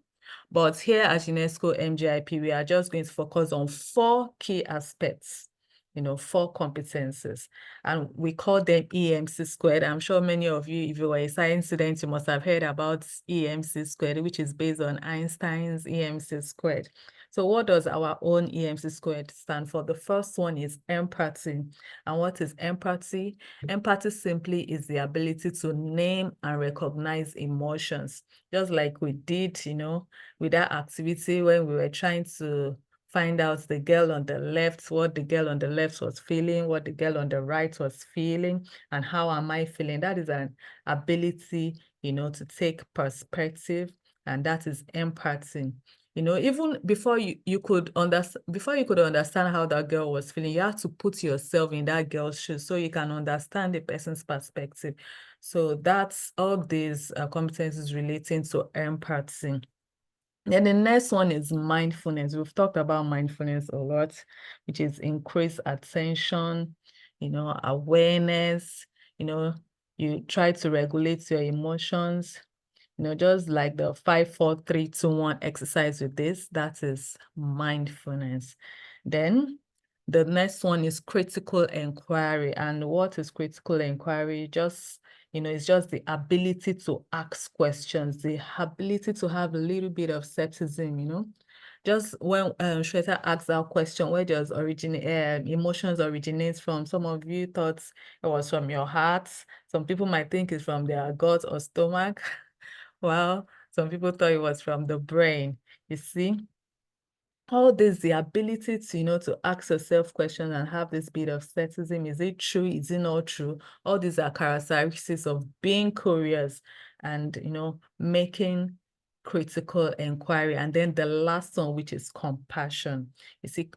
But here at UNESCO MGIP, we are just going to focus on 4 key aspects, 4 competencies. And we call them EMC squared. I'm sure many of you, if you were a science student, you must have heard about EMC squared, which is based on Einstein's EMC squared. So what does our own EMC squared stand for? The first one is empathy. And what is empathy? Empathy simply is the ability to name and recognize emotions, just like we did, with that activity when we were trying to find out the girl on the left, what the girl on the left was feeling, what the girl on the right was feeling, and how am I feeling? That is an ability, to take perspective, and that is empathy. Even before you could understand how that girl was feeling, you have to put yourself in that girl's shoes so you can understand the person's perspective. So that's all these competencies relating to empathy. Then the next one is mindfulness. We've talked about mindfulness a lot, which is increased attention, awareness, you try to regulate your emotions, just like the 5, 4, 3, 2, 1 exercise with this, that is mindfulness. Then the next one is critical inquiry. And what is critical inquiry? It's just the ability to ask questions, the ability to have a little bit of skepticism, Just when Shweta asked that question, where does emotions originate from? Some of you thought it was from your heart. Some people might think it's from their gut or stomach. Well, some people thought it was from the brain. You see, all this, the ability to, to ask yourself questions and have this bit of skepticism. Is it true? Is it not true? All these are characteristics of being curious and, making critical inquiry. And then the last one, which is compassion. You see,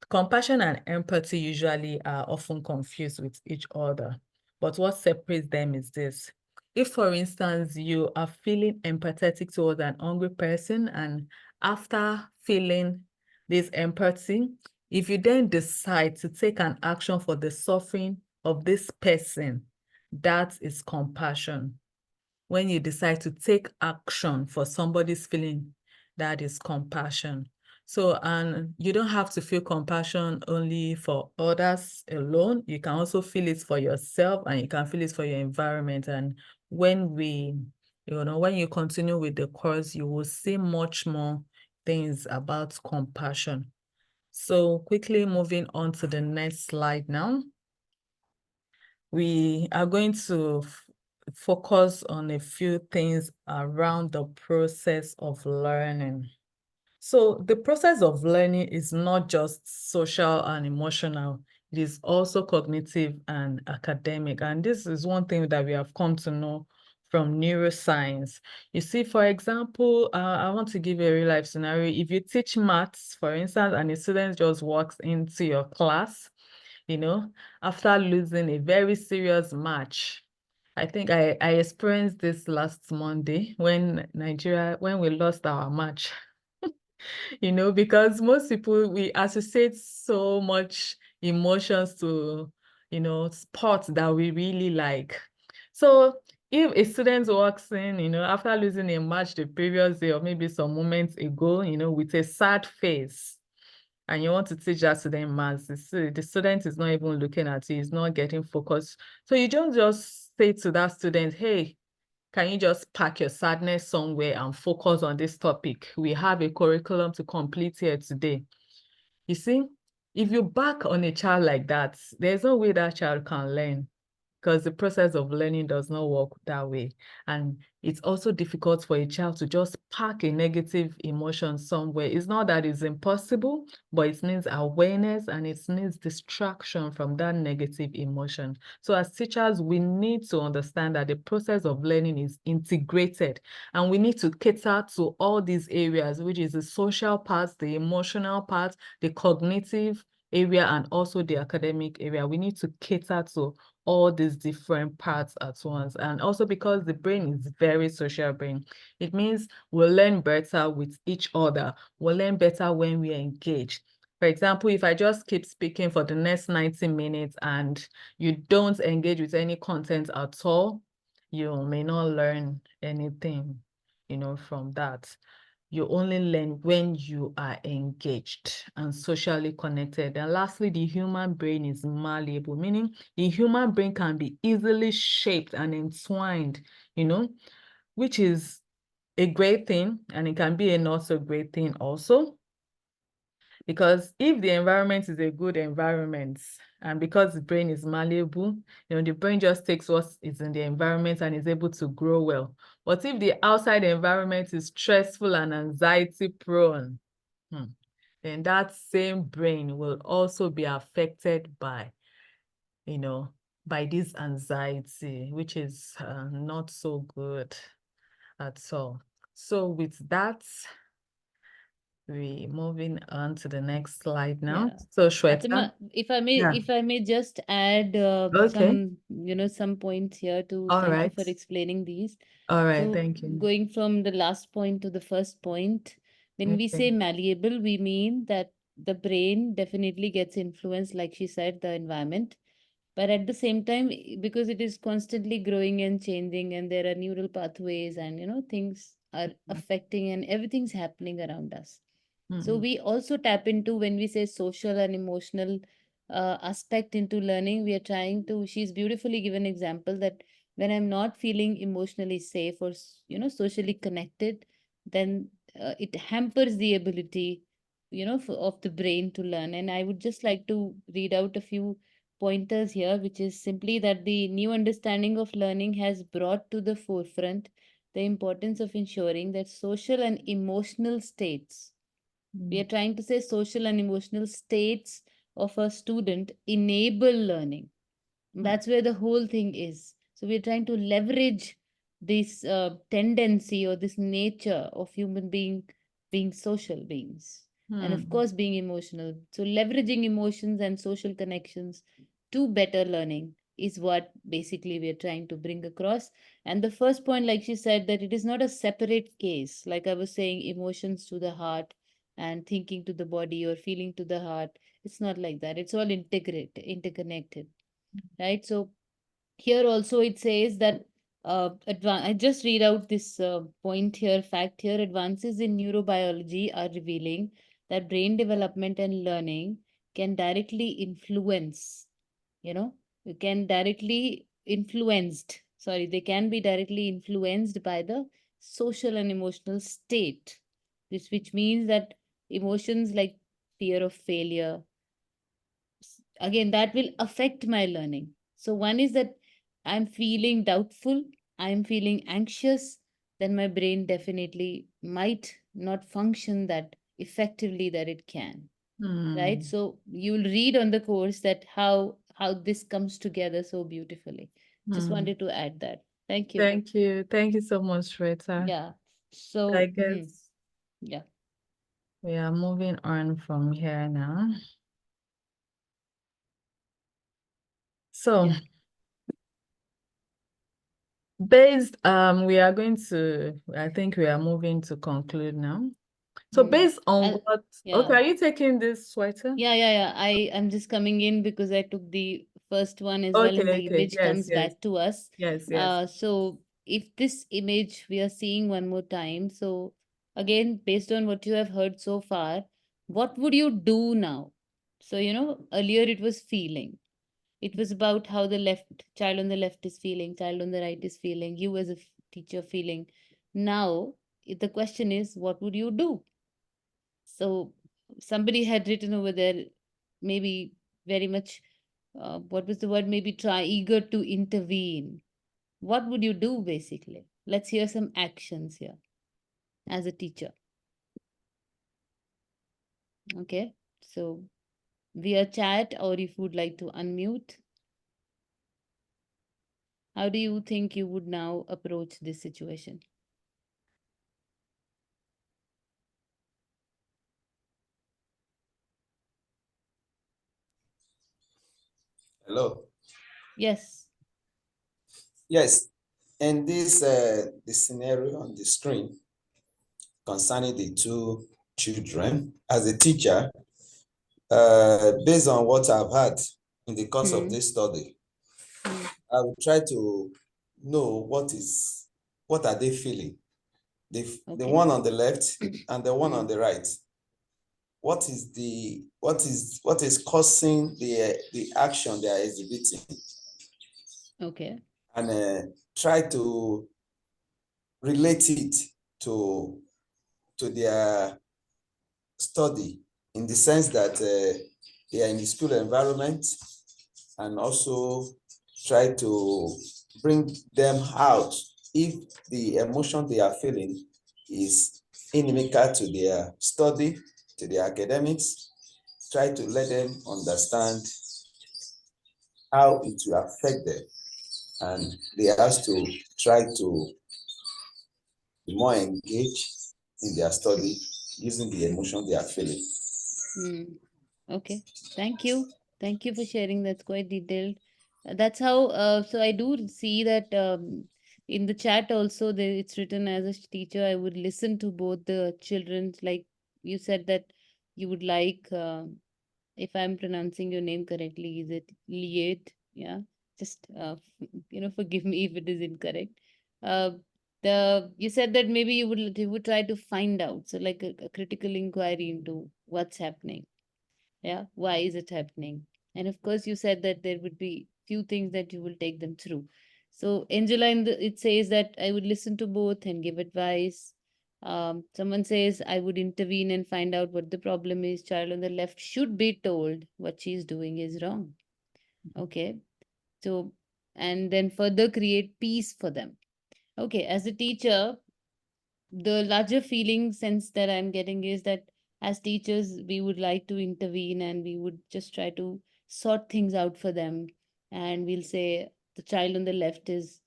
compassion and empathy usually are often confused with each other. But what separates them is this. If, for instance, you are feeling empathetic towards an hungry person, and after feeling this empathy, if you then decide to take an action for the suffering of this person, that is compassion. When you decide to take action for somebody's feeling, that is compassion. So, and you don't have to feel compassion only for others alone. You can also feel it for yourself, and you can feel it for your environment. And when when you continue with the course, you will see much more things about compassion. So quickly moving on to the next slide now. We are going to focus on a few things around the process of learning. So the process of learning is not just social and emotional, it is also cognitive and academic. And this is one thing that we have come to know from neuroscience. You see, for example, I want to give a real life scenario. If you teach maths, for instance, and a student just walks into your class, after losing a very serious match. I think I experienced this last Monday when we lost our match. Because most people, we associate so much emotions to, sports that we really like. So if a student walks in, after losing a match the previous day or maybe some moments ago, with a sad face, and you want to teach that student maths, the student is not even looking at you, he's not getting focused. So you don't just say to that student, hey, can you just pack your sadness somewhere and focus on this topic? We have a curriculum to complete here today. You see, if you back on a child like that, there's no way that child can learn, because the process of learning does not work that way. And it's also difficult for a child to just pack a negative emotion somewhere. It's not that it's impossible, but it needs awareness and it needs distraction from that negative emotion. So as teachers, we need to understand that the process of learning is integrated, and we need to cater to all these areas, which is the social part, the emotional part, the cognitive area, and also the academic area. We need to cater to all these different parts at once. And also because the brain is very social brain, it means we'll learn better with each other. We'll learn better when we engage. For example, if I just keep speaking for the next 90 minutes and you don't engage with any content at all, you may not learn anything, from that. You only learn when you are engaged and socially connected. And lastly, the human brain is malleable, meaning the human brain can be easily shaped and entwined, which is a great thing, and it can be a not so great thing also. Because if the environment is a good environment, and because the brain is malleable, the brain just takes what is in the environment and is able to grow well. But if the outside environment is stressful and anxiety prone, then that same brain will also be affected by, by this anxiety, which is not so good at all. So with that, we moving on to the next slide now. Yeah. So Shweta, Fatima, yeah. if I may just add Okay. some points here to All thank you right. for explaining these. All right. So Thank you. going from the last point to the first point, when we Okay. say malleable, we mean that the brain definitely gets influenced, like she said, the environment. But at the same time, because it is constantly growing and changing, and there are neural pathways, and things are affecting, and everything's happening around us. So we also tap into, when we say social and emotional aspect into learning, we are trying to, she's beautifully given example that when I'm not feeling emotionally safe or socially connected, then it hampers the ability of the brain to learn. And I would just like to read out a few pointers here, which is simply that the new understanding of learning has brought to the forefront the importance of ensuring that social and emotional states, we are trying to say social and emotional states of a student enable learning. That's where the whole thing is. So we're trying to leverage this tendency or this nature of human being social beings, and of course being emotional. So leveraging emotions and social connections to better learning is what basically we are trying to bring across. And the first point, like she said, that it is not a separate case, like I was saying, emotions to the heart and thinking to the body or feeling to the heart. It's not like that. It's all interconnected, right? So here also it says that I just read out this point here, fact here. Advances in neurobiology are revealing that brain development and learning can directly influence, you know, you can directly influenced, sorry, they can be directly influenced by the social and emotional state. This, which means that emotions like fear of failure, again, that will affect my learning. So one is that I'm feeling doubtful, I'm feeling anxious, then my brain definitely might not function that effectively that it can, right? So you'll read on the course that how this comes together so beautifully. Just wanted to add that. Thank you. Thank you. Thank you so much, Shweta. Yeah. I So guess yeah. we are moving on from here now. So Yeah. based, we are going to, I think we are moving to conclude now. So based on I, what, okay, yeah. are you taking this, Shweta? Yeah. I'm just coming in because I took the first one as well, and the Okay, image yes, comes yes, back to us. yes. So if this image we are seeing one more time, so again, based on what you have heard so far, what would you do now? So, earlier it was feeling. It was about how the left child on the left is feeling, child on the right is feeling, you as a teacher feeling. Now, the question is, what would you do? So somebody had written over there, maybe very much, what was the word? Maybe try, eager to intervene. What would you do basically? Let's hear some actions here as a teacher. Okay. So via chat, or if you would like to unmute, how do you think you would now approach this situation? Hello. Yes. Yes, and this the scenario on the screen concerning the two children. As a teacher, based on what I've had in the course of Hmm. this study, Hmm. I will try to know what are they feeling. The Okay. one on the left and the one Hmm. on the right. What is causing the action they are exhibiting, Okay. and try to relate it to their study, in the sense that they are in the school environment, and also try to bring them out if the emotion they are feeling is inimical to their study, to their academics. Try to let them understand how it will affect them, and they have to try to be more engaged in their study using the emotion they are feeling. Hmm. Okay. Thank you. Thank you for sharing. That's quite detailed. That's how, so I do see that in the chat also, there it's written as a teacher, I would listen to both the children. Like you said that you would like, if I'm pronouncing your name correctly, is it Liet? Yeah. Just, forgive me if it is incorrect. Uh, you said that maybe you would try to find out. So like a critical inquiry into what's happening. Yeah, why is it happening? And of course, you said that there would be few things that you will take them through. So, Angela, it says that I would listen to both and give advice. Someone says I would intervene and find out what the problem is. Child on the left should be told what she's doing is wrong. Okay. So, and then further create peace for them. Okay. As a teacher, the larger feeling sense that I'm getting is that as teachers, we would like to intervene and we would just try to sort things out for them. And we'll say the child on the left is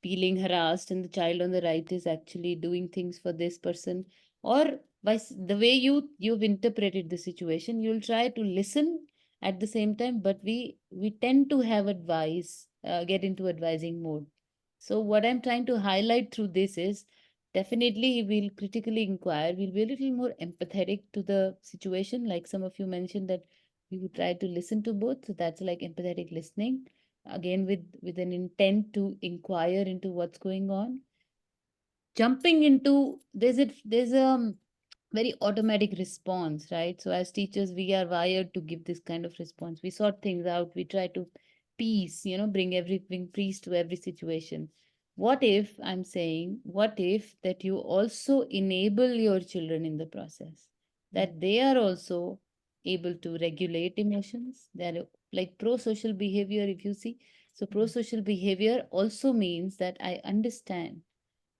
feeling harassed and the child on the right is actually doing things for this person. Or the way you've interpreted the situation, you'll try to listen at the same time, but we tend to have advice, get into advising mode. So what I'm trying to highlight through this is definitely we'll critically inquire. We'll be a little more empathetic to the situation. Like some of you mentioned that we would try to listen to both. So that's like empathetic listening. Again, with an intent to inquire into what's going on. Jumping into there's a very automatic response, right? So as teachers, we are wired to give this kind of response. We sort things out. We try to bring everything peace to every situation. What if that you also enable your children in the process, that they are also able to regulate emotions? They're like pro-social behavior, if you see. So pro-social behavior also means that I understand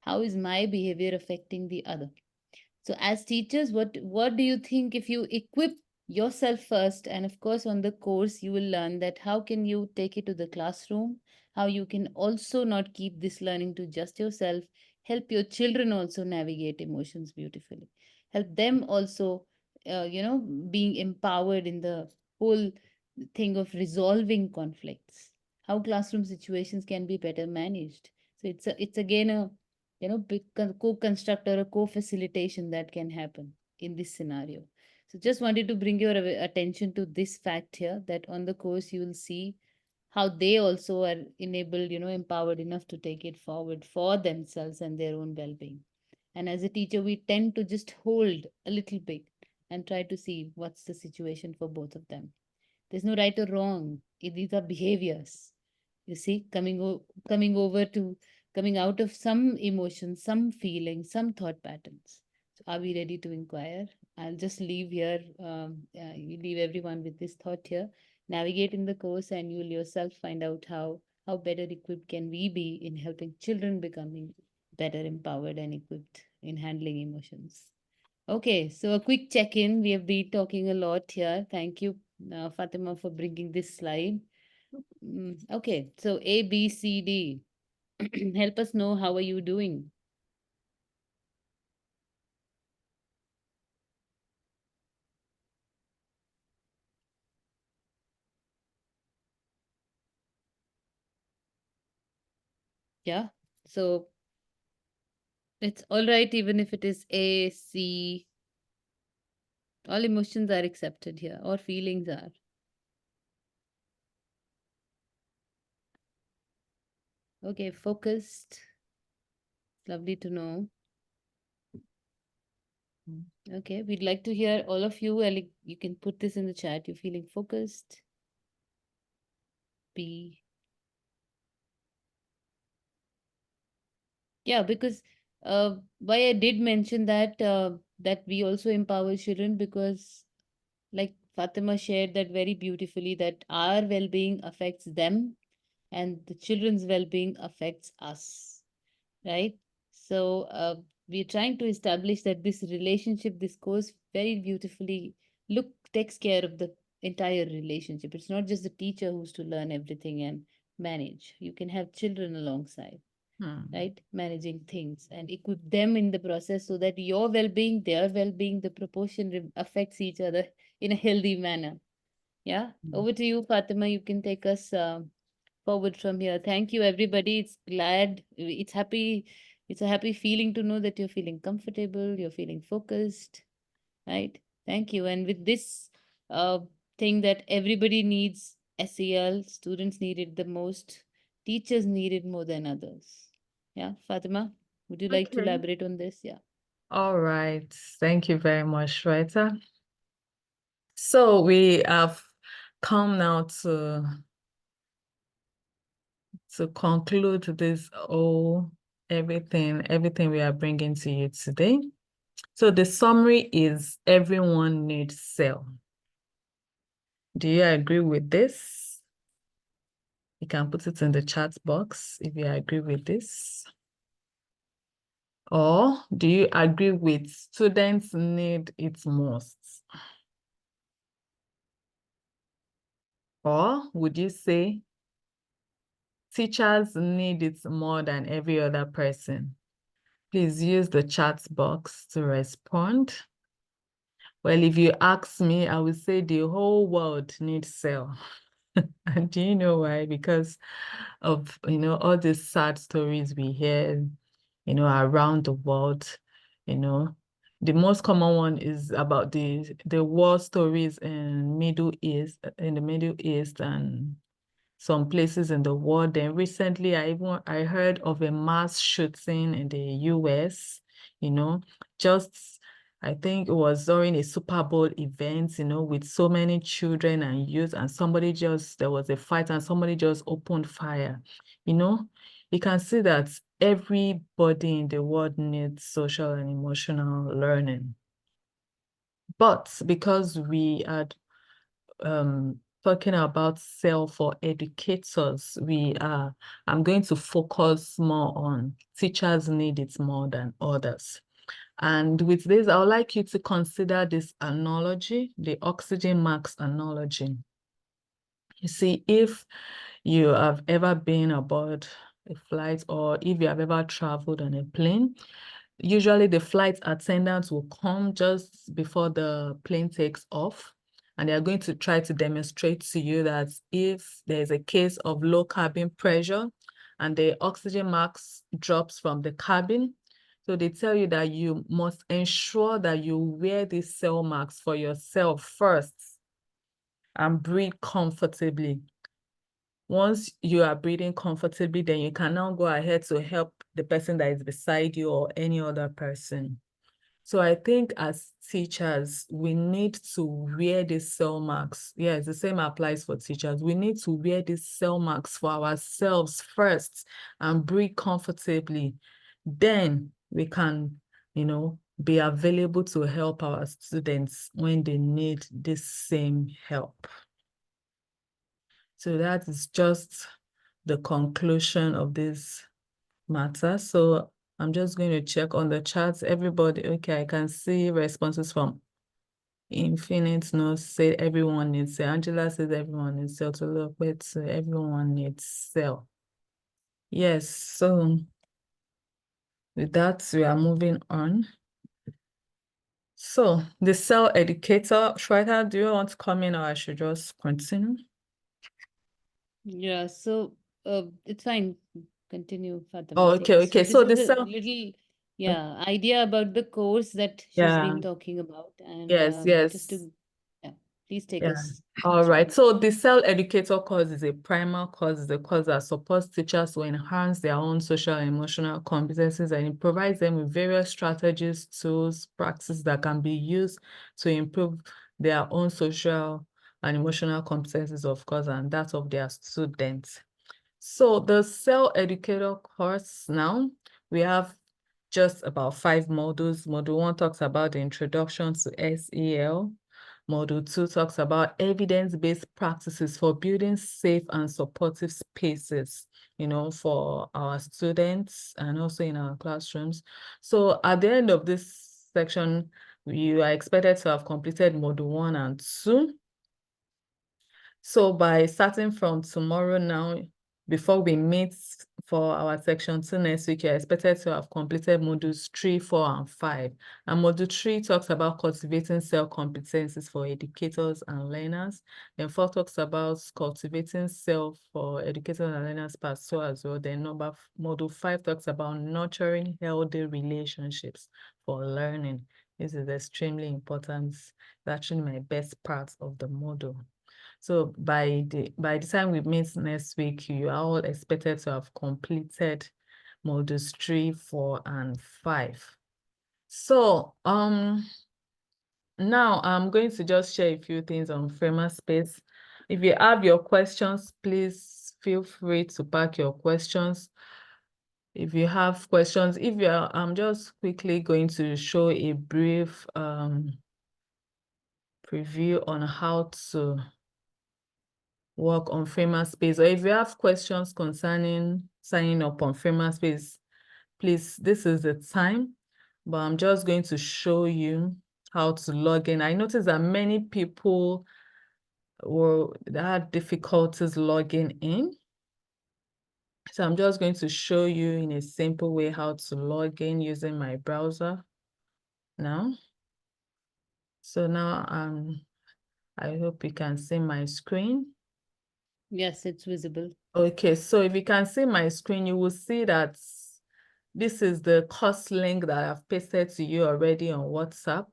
how is my behavior affecting the other. So as teachers, what do you think if you equip yourself first, and of course on the course you will learn that how can you take it to the classroom, how you can also not keep this learning to just yourself, help your children also navigate emotions beautifully, help them also being empowered in the whole thing of resolving conflicts, how classroom situations can be better managed. So it's again a big co-construct or a co-facilitation that can happen in this scenario. So just wanted to bring your attention to this fact here, that on the course you will see how they also are enabled, empowered enough to take it forward for themselves and their own well-being. And as a teacher, we tend to just hold a little bit and try to see what's the situation for both of them. There's no right or wrong. These are behaviors. You see, coming out of some emotions, some feelings, some thought patterns. So, are we ready to inquire? I'll just leave here. You leave everyone with this thought here. Navigate in the course, and you'll yourself find out how better equipped can we be in helping children becoming better empowered and equipped in handling emotions. Okay, so a quick check-in. We have been talking a lot here. Thank you, Fatima, for bringing this slide. Okay, so A, B, C, D. Help us know how are you doing? Yeah, so it's all right even if it is A, C, All emotions are accepted here, or feelings are. Okay, focused. Lovely to know. Okay, we'd like to hear all of you. You can put this in the chat. You're feeling focused. Be. Yeah, because why I did mention that that we also empower children, because like Fatima shared that very beautifully, that our well-being affects them and the children's well-being affects us, right? So we're trying to establish that this relationship, this course very beautifully takes care of the entire relationship. It's not just the teacher who's to learn everything and manage. You can have children alongside, right, managing things and equip them in the process, so that your well-being, their well-being, the proportion affects each other in a healthy manner. Yeah, over to you, Fatima. You can take us forward from here. Thank you, everybody. It's a happy feeling to know that you're feeling comfortable, you're feeling focused, right? Thank you. And with this uh, thing that everybody needs, SEL, students need it the most, teachers need it more than others. Yeah, Fatima, would you like to Okay. elaborate on this? Yeah. All right. Thank you very much, Shweta. So we have come now to conclude this everything we are bringing to you today. So the summary is everyone needs SEL. Do you agree with this? You can put it in the chat box if you agree with this. Or do you agree with students need it most? Or would you say teachers need it more than every other person? Please use the chat box to respond. Well, if you ask me, I would say the whole world needs SEL. And do you know why? Because of, all these sad stories we hear, around the world, the most common one is about the war stories in the Middle East and some places in the world. Then recently, I heard of a mass shooting in the US, just I think it was during a Super Bowl event, with so many children and youth, and there was a fight and somebody just opened fire. You can see that everybody in the world needs social and emotional learning. But because we are talking about SEL for educators, I'm going to focus more on teachers need it more than others. And with this, I would like you to consider this analogy, the oxygen mask analogy. You see, if you have ever been aboard a flight or if you have ever traveled on a plane, usually the flight attendants will come just before the plane takes off, and they are going to try to demonstrate to you that if there's a case of low cabin pressure and the oxygen mask drops from the cabin, so they tell you that you must ensure that you wear these SEL masks for yourself first and breathe comfortably. Once you are breathing comfortably, then you can now go ahead to help the person that is beside you or any other person. So I think as teachers, we need to wear these SEL marks. Yes, the same applies for teachers. We need to wear these SEL marks for ourselves first and breathe comfortably. Then we can, be available to help our students when they need this same help. So that is just the conclusion of this matter. So I'm just going to check on the chat. Everybody, okay, I can see responses from Infinite Notes say everyone needs SEL. Angela says everyone needs SEL. To look at everyone needs SEL. Yes, so with that, we are moving on. So the SEL educator, Shweta, do you want to come in or I should just continue? Yeah, so it's fine. Continue, Fatima. Oh, okay, okay. So this So is the a SEL, little Yeah, idea about the course that she's Yeah. been talking about. And Yes, just yes. to, yeah, please take Yeah. us All through. right. So the SEL Educator course is a primer course, is a course that supports teachers to enhance their own social and emotional competencies, and it provides them with various strategies, tools, practices that can be used to improve their own social and emotional competencies, of course, and that of their students. So the SEL Educator course now, we have just about 5 modules. Module 1 talks about the introduction to SEL. Module 2 talks about evidence-based practices for building safe and supportive spaces, for our students and also in our classrooms. So at the end of this section, you are expected to have completed module 1 and 2. So by starting from tomorrow now, before we meet for our section 2 next week, you're expected to have completed modules 3, 4, and 5. And module 3 talks about cultivating SEL competencies for educators and learners. Then 4 talks about cultivating SEL for educators and learners part 2 as well. Then module 5 talks about nurturing healthy relationships for learning. This is extremely important. It's actually my best part of the module. So by the time we meet next week, you are all expected to have completed modules 3, 4, and 5. So now I'm going to just share a few things on Framer Space. If you have your questions, please feel free to pack your questions. If you have questions, I'm just quickly going to show a brief preview on how to work on Framer Space, or if you have questions concerning signing up on Framer Space, please, this is the time, but I'm just going to show you how to log in. I noticed that many people had difficulties logging in. So I'm just going to show you in a simple way how to log in using my browser now. So now I hope you can see my screen. Yes, it's visible. Okay, so if you can see my screen, you will see that this is the course link that I've pasted to you already on WhatsApp.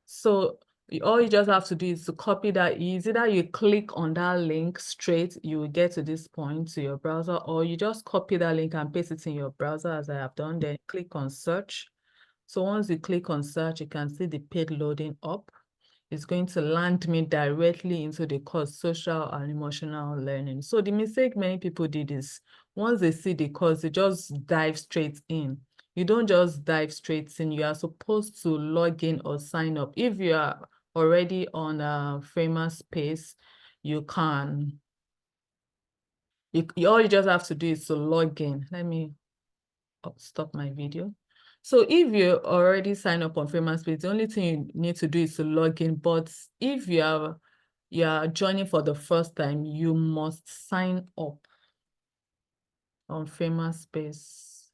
So all you just have to do is to copy that. Either you click on that link straight, you will get to this point to your browser, or you just copy that link and paste it in your browser as I have done, then click on search. So once you click on search, you can see the page loading up. It's going to land me directly into the course, social and emotional learning. So the mistake many people did is once they see the course, they just dive straight in. You don't just dive straight in. You are supposed to log in or sign up. If you are already on Framer Space, you can. All you just have to do is to log in. Let me stop my video. So if you already signed up on Framer Space, the only thing you need to do is to log in. But if you are joining for the first time, you must sign up on Framer Space.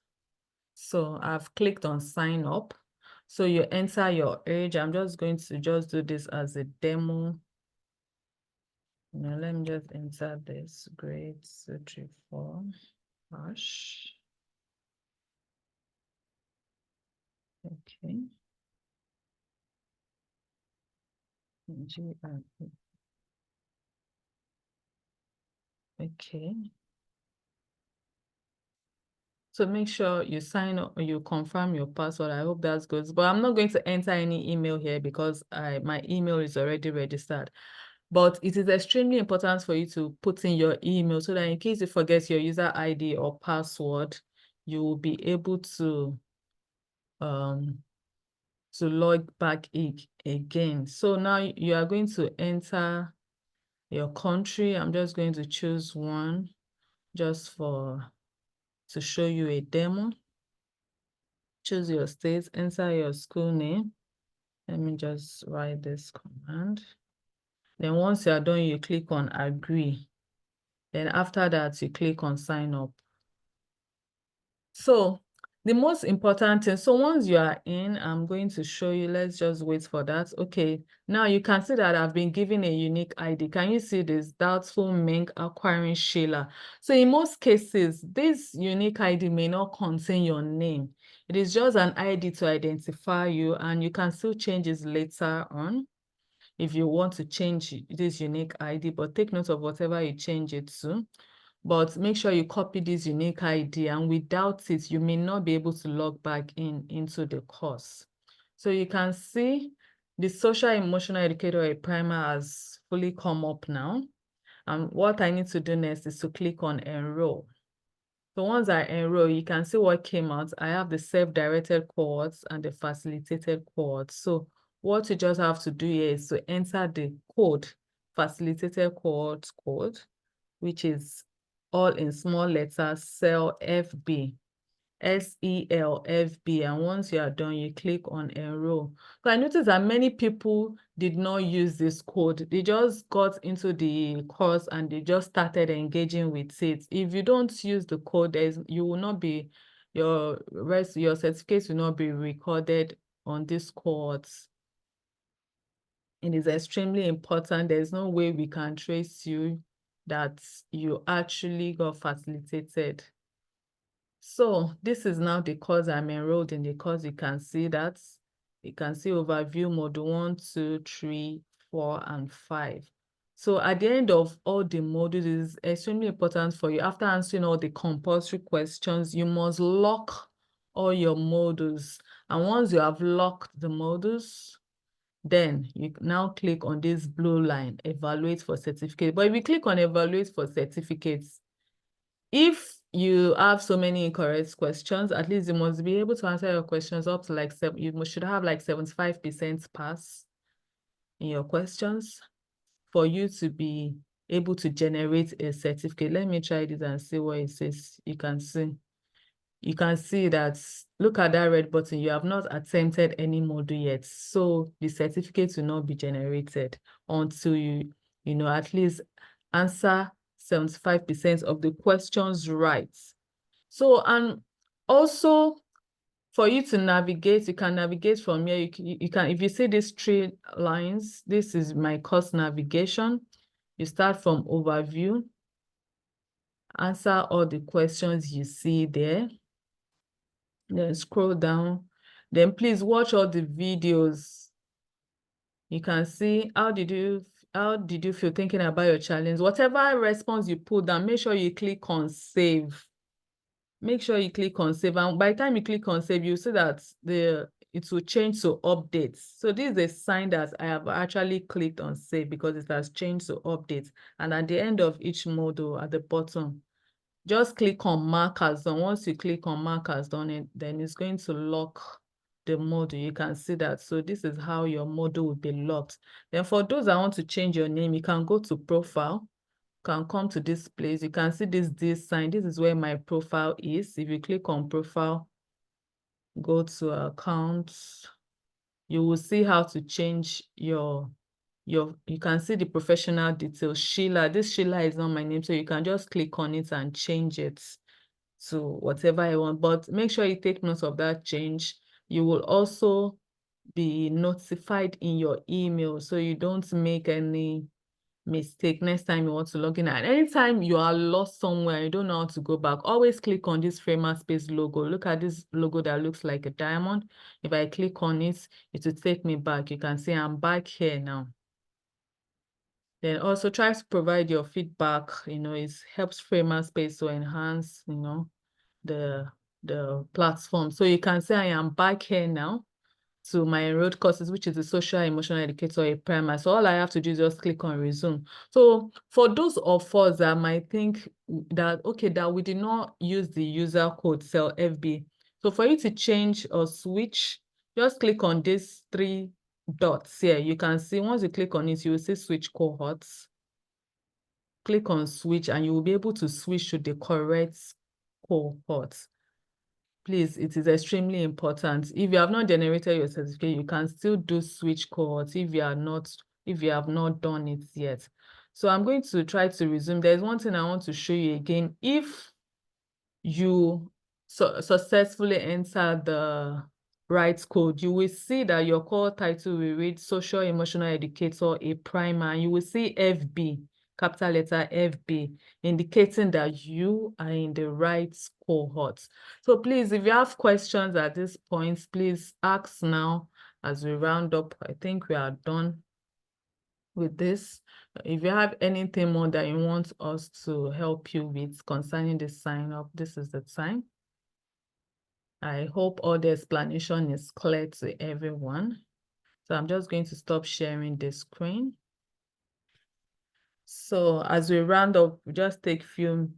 So I've clicked on sign up. So you enter your age. I'm just going to just do this as a demo. Now let me just enter this grade 234 hash. Okay. Okay. So make sure you sign up, you confirm your password. I hope that's good. But I'm not going to enter any email here because my email is already registered. But it is extremely important for you to put in your email so that in case you forget your user ID or password, you will be able to log back again. So now you are going to enter your country. I'm just going to choose one just to show you a demo. Choose your state, enter your school name. Let me just write this command. Then once you are done, you click on agree. Then after that, you click on sign up. So the most important thing, so once you are in, I'm going to show you, let's just wait for that. Okay, now you can see that I've been given a unique ID. Can you see this? Doubtful Mink acquiring Sheila. So in most cases, this unique ID may not contain your name. It is just an ID to identify you, and you can still change this later on if you want to change this unique ID, but take note of whatever you change it to. But make sure you copy this unique ID, and without it, you may not be able to log back into the course. So you can see the social emotional educator a primer has fully come up now. And what I need to do next is to click on enroll. So once I enroll, you can see what came out. I have the self-directed cohorts and the facilitated cohorts. So what you just have to do here is to enter the code, facilitated cohort code, which is all in small letters, SEL FB. SELFB, and once you are done, you click on enroll. So I noticed that many people did not use this code. They just got into the course and they just started engaging with it. If you don't use the code, you will not be, your certificates will not be recorded on this course. It is extremely important. There's no way we can trace you that you actually got facilitated. So this is now the course I'm enrolled in. The course, you can see that. You can see overview module 1, 2, 3, 4, and 5. So at the end of all the modules, it is extremely important for you. After answering all the compulsory questions, you must lock all your modules. And once you have locked the modules, then you now click on this blue line, evaluate for certificate. But if you click on evaluate for certificates, if you have so many incorrect questions, at least you must be able to answer your questions up to like you should have like 75% pass in your questions for you to be able to generate a certificate. Let me try this and see what it says. You can see that, look at that red button, you have not attempted any module yet. So the certificate will not be generated until you at least answer 75% of the questions right. So, and also for you to navigate, you can navigate from here. You can, if you see these 3 lines, this is my course navigation. You start from overview, answer all the questions you see there. Then scroll down. Then please watch all the videos. You can see how did you feel thinking about your challenge. Whatever response you put down, make sure you click on save. Make sure you click on save. And by the time you click on save, you see that it will change to updates. So this is a sign that I have actually clicked on save because it has changed to updates. And at the end of each module at the bottom, just click on markers done. Once you click on markers done, then it's going to lock the module. You can see that. So this is how your module will be locked. Then for those that want to change your name, you can go to profile, can come to this place. You can see this sign. This is where my profile is. If you click on profile, go to accounts, you will see how to change you can see the professional details. Sheila, this Sheila is not my name, so you can just click on it and change it to whatever you want. But make sure you take note of that change. You will also be notified in your email so you don't make any mistake next time you want to log in. And anytime you are lost somewhere, you don't know how to go back, always click on this Framer Space logo. Look at this logo that looks like a diamond. If I click on it, it will take me back. You can see I'm back here now. Then also try to provide your feedback. It helps Framer Space to enhance, the platform. So you can say I am back here now to my enrolled courses, which is the social emotional educator a primer. So all I have to do is just click on resume. So for those of us that might think that, okay, that we did not use the user code SEL FB. So for you to change or switch, just click on these 3 dots here. You can see once you click on it, you will see switch cohorts. Click on switch and you will be able to switch to the correct cohort. Please, it is extremely important. If you have not generated your certificate, you can still do switch cohorts if you have not done it yet. So I'm going to try to resume. There's one thing I want to show you again. If you successfully enter the right code, you will see that your core title will read Social Emotional Educator, a primer. You will see FB capital letter FB, indicating that you are in the right cohort. So please, if you have questions at this point, please ask now as we round up. I think we are done with this. If you have anything more that you want us to help you with concerning the sign up, this is the time. I hope all the explanation is clear to everyone. So I'm just going to stop sharing the screen. So as we round up, we just take a few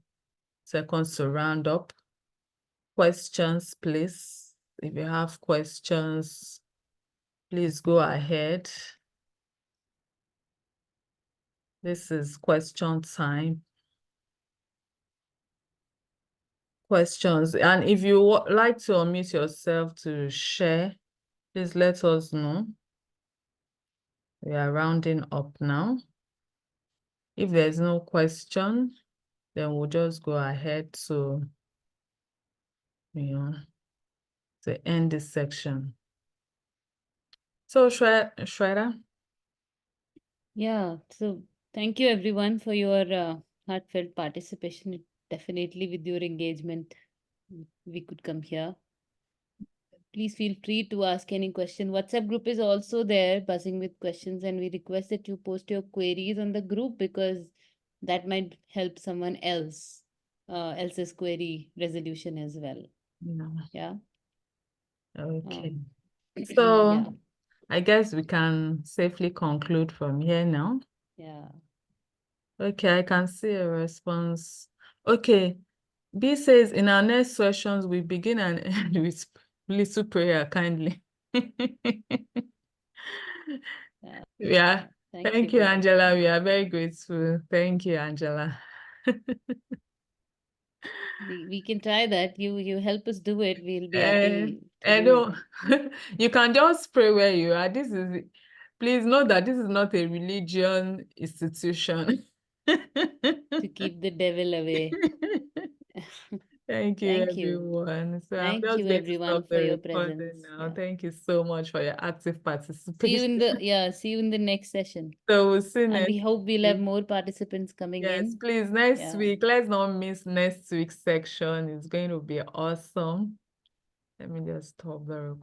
seconds to round up. Questions, please. If you have questions, please go ahead. This is question time. Questions. And if you would like to unmute yourself to share, please let us know. We are rounding up now. If there's no question, then we'll just go ahead to, to end this section. So Shweta? Yeah, so thank you everyone for your heartfelt participation. Definitely with your engagement, we could come here. Please feel free to ask any question. WhatsApp group is also there, buzzing with questions, and we request that you post your queries on the group because that might help someone else's query resolution as well. Yeah. Okay. So yeah. I guess we can safely conclude from here now. Yeah. Okay, I can see a response. Okay, B says in our next sessions, we begin and end with little prayer kindly. Yeah. Thank you, Angela. We are very grateful. Thank you, Angela. We can try that. You help us do it. We'll be happy to do it. You can just pray where you are. Please know that this is not a religion institution. To keep the devil away. Thank you, Thank you. everyone. So Thank I'm just you, going to everyone, stop for the your recording presence. now. Yeah. Thank you so much for your active See participation. you in the next session. So we'll see And next we hope we'll week. have more participants coming in. Yes, please, next week. Let's not miss next week's section. It's going to be awesome. Let me just stop the recording.